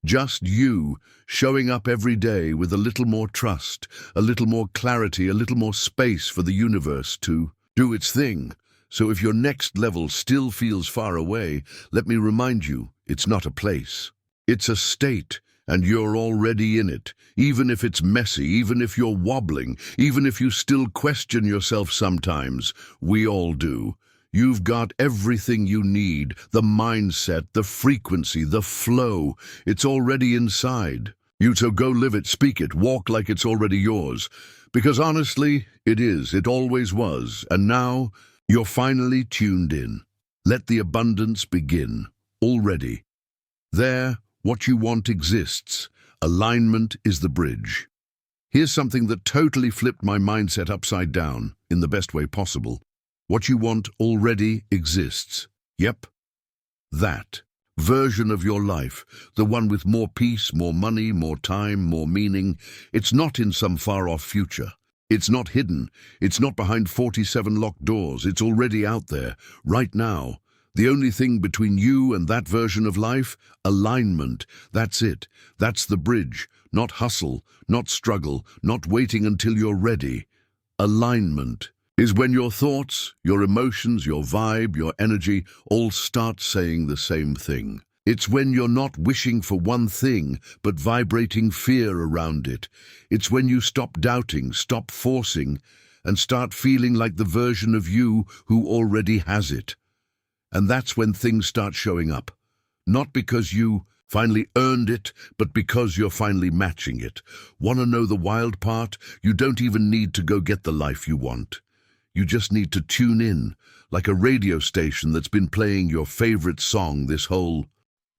Just you, showing up every day with a little more trust, a little more clarity, a little more space for the universe to do its thing. So if your next level still feels far away, let me remind you, it's not a place. It's a state, and you're already in it. Even if it's messy, even if you're wobbling, even if you still question yourself sometimes, we all do. You've got everything you need, the mindset, the frequency, the flow. It's already inside. So go live it, speak it, walk like it's already yours. Because honestly, it is, it always was. And now, you're finally tuned in. Let the abundance begin, already. There, what you want exists. Alignment is the bridge. Here's something that totally flipped my mindset upside down, in the best way possible. What you want already exists. Yep, that version of your life, the one with more peace, more money, more time, more meaning. It's not in some far-off future. It's not hidden. It's not behind 47 locked doors. It's already out there, right now. The only thing between you and that version of life? Alignment. That's it. That's the bridge. Not hustle, not struggle, not waiting until you're ready. Alignment is when your thoughts, your emotions, your vibe, your energy all start saying the same thing. It's when you're not wishing for one thing, but vibrating fear around it. It's when you stop doubting, stop forcing, and start feeling like the version of you who already has it. And that's when things start showing up. Not because you finally earned it, but because you're finally matching it. Want to know the wild part? You don't even need to go get the life you want. You just need to tune in, like a radio station that's been playing your favorite song this whole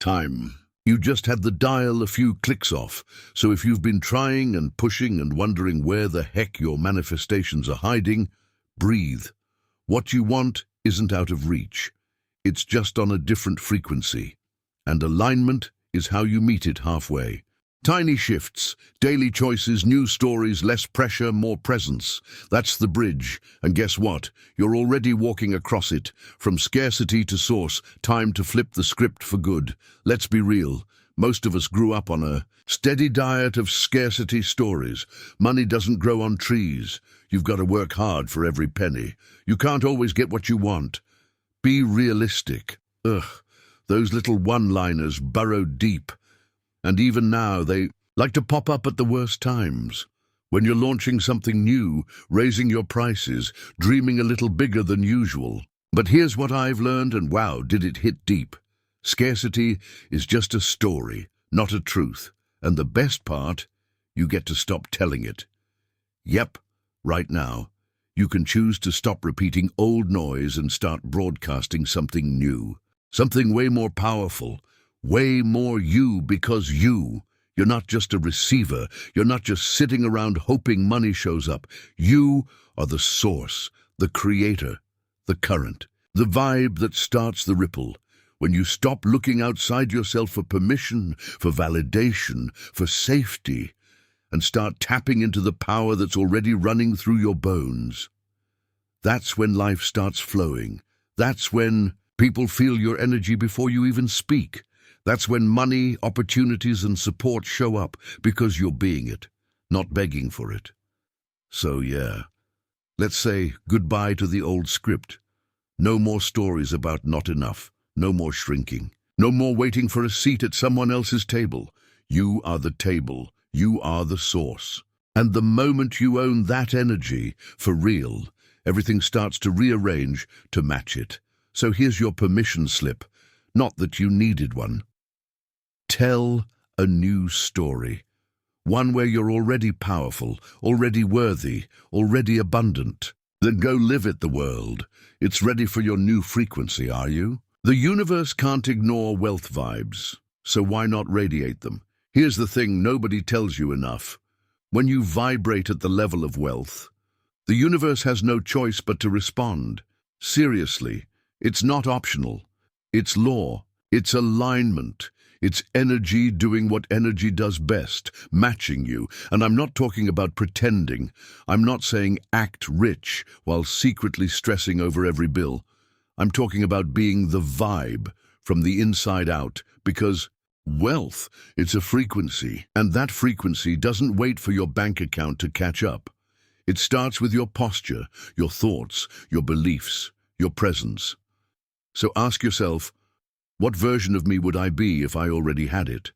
time. You just had the dial a few clicks off, so if you've been trying and pushing and wondering where the heck your manifestations are hiding, breathe. What you want isn't out of reach. It's just on a different frequency. And alignment is how you meet it halfway. Tiny shifts, daily choices, new stories, less pressure, more presence. That's the bridge. And guess what? You're already walking across it. From scarcity to source, time to flip the script for good. Let's be real. Most of us grew up on a steady diet of scarcity stories. Money doesn't grow on trees. You've got to work hard for every penny. You can't always get what you want. Be realistic. Those little one-liners burrow deep. And even now, they like to pop up at the worst times. When you're launching something new, raising your prices, dreaming a little bigger than usual. But here's what I've learned, and wow, did it hit deep. Scarcity is just a story, not a truth. And the best part, you get to stop telling it. Yep, right now, you can choose to stop repeating old noise and start broadcasting something new. Something way more powerful, way more you, because you're not just a receiver. You're not just sitting around hoping money shows up. You are the source, the creator, the current, the vibe that starts the ripple. When you stop looking outside yourself for permission, for validation, for safety, and start tapping into the power that's already running through your bones, that's when life starts flowing. That's when people feel your energy before you even speak. That's when money, opportunities, and support show up because you're being it, not begging for it. So yeah, let's say goodbye to the old script. No more stories about not enough. No more shrinking. No more waiting for a seat at someone else's table. You are the table. You are the source. And the moment you own that energy, for real, everything starts to rearrange to match it. So here's your permission slip. Not that you needed one. Tell a new story. One where you're already powerful, already worthy, already abundant. Then go live it, the world. It's ready for your new frequency, are you? The universe can't ignore wealth vibes, so why not radiate them? Here's the thing nobody tells you enough. When you vibrate at the level of wealth, the universe has no choice but to respond. Seriously, it's not optional. It's law. It's alignment. It's energy doing what energy does best, matching you. And I'm not talking about pretending. I'm not saying act rich while secretly stressing over every bill. I'm talking about being the vibe from the inside out, because wealth, it's a frequency, and that frequency doesn't wait for your bank account to catch up. It starts with your posture, your thoughts, your beliefs, your presence. So ask yourself, what version of me would I be if I already had it?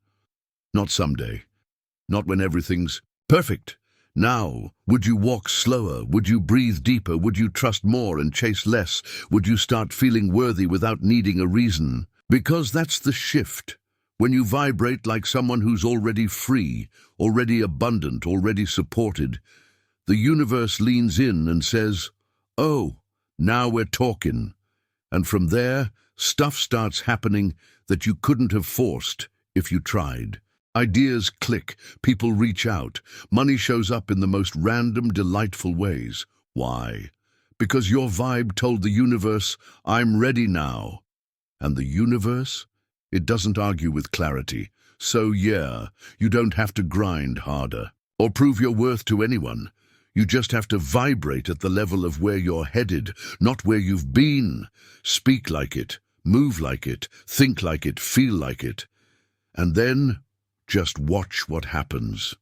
Not someday. Not when everything's perfect. Now, would you walk slower? Would you breathe deeper? Would you trust more and chase less? Would you start feeling worthy without needing a reason? Because that's the shift. When you vibrate like someone who's already free, already abundant, already supported, the universe leans in and says, "Oh, now we're talking." And from there, stuff starts happening that you couldn't have forced if you tried. Ideas click, people reach out, money shows up in the most random, delightful ways. Why? Because your vibe told the universe, "I'm ready now." And the universe? It doesn't argue with clarity. So yeah, you don't have to grind harder or prove your worth to anyone. You just have to vibrate at the level of where you're headed, not where you've been. Speak like it, move like it, think like it, feel like it. And then just watch what happens.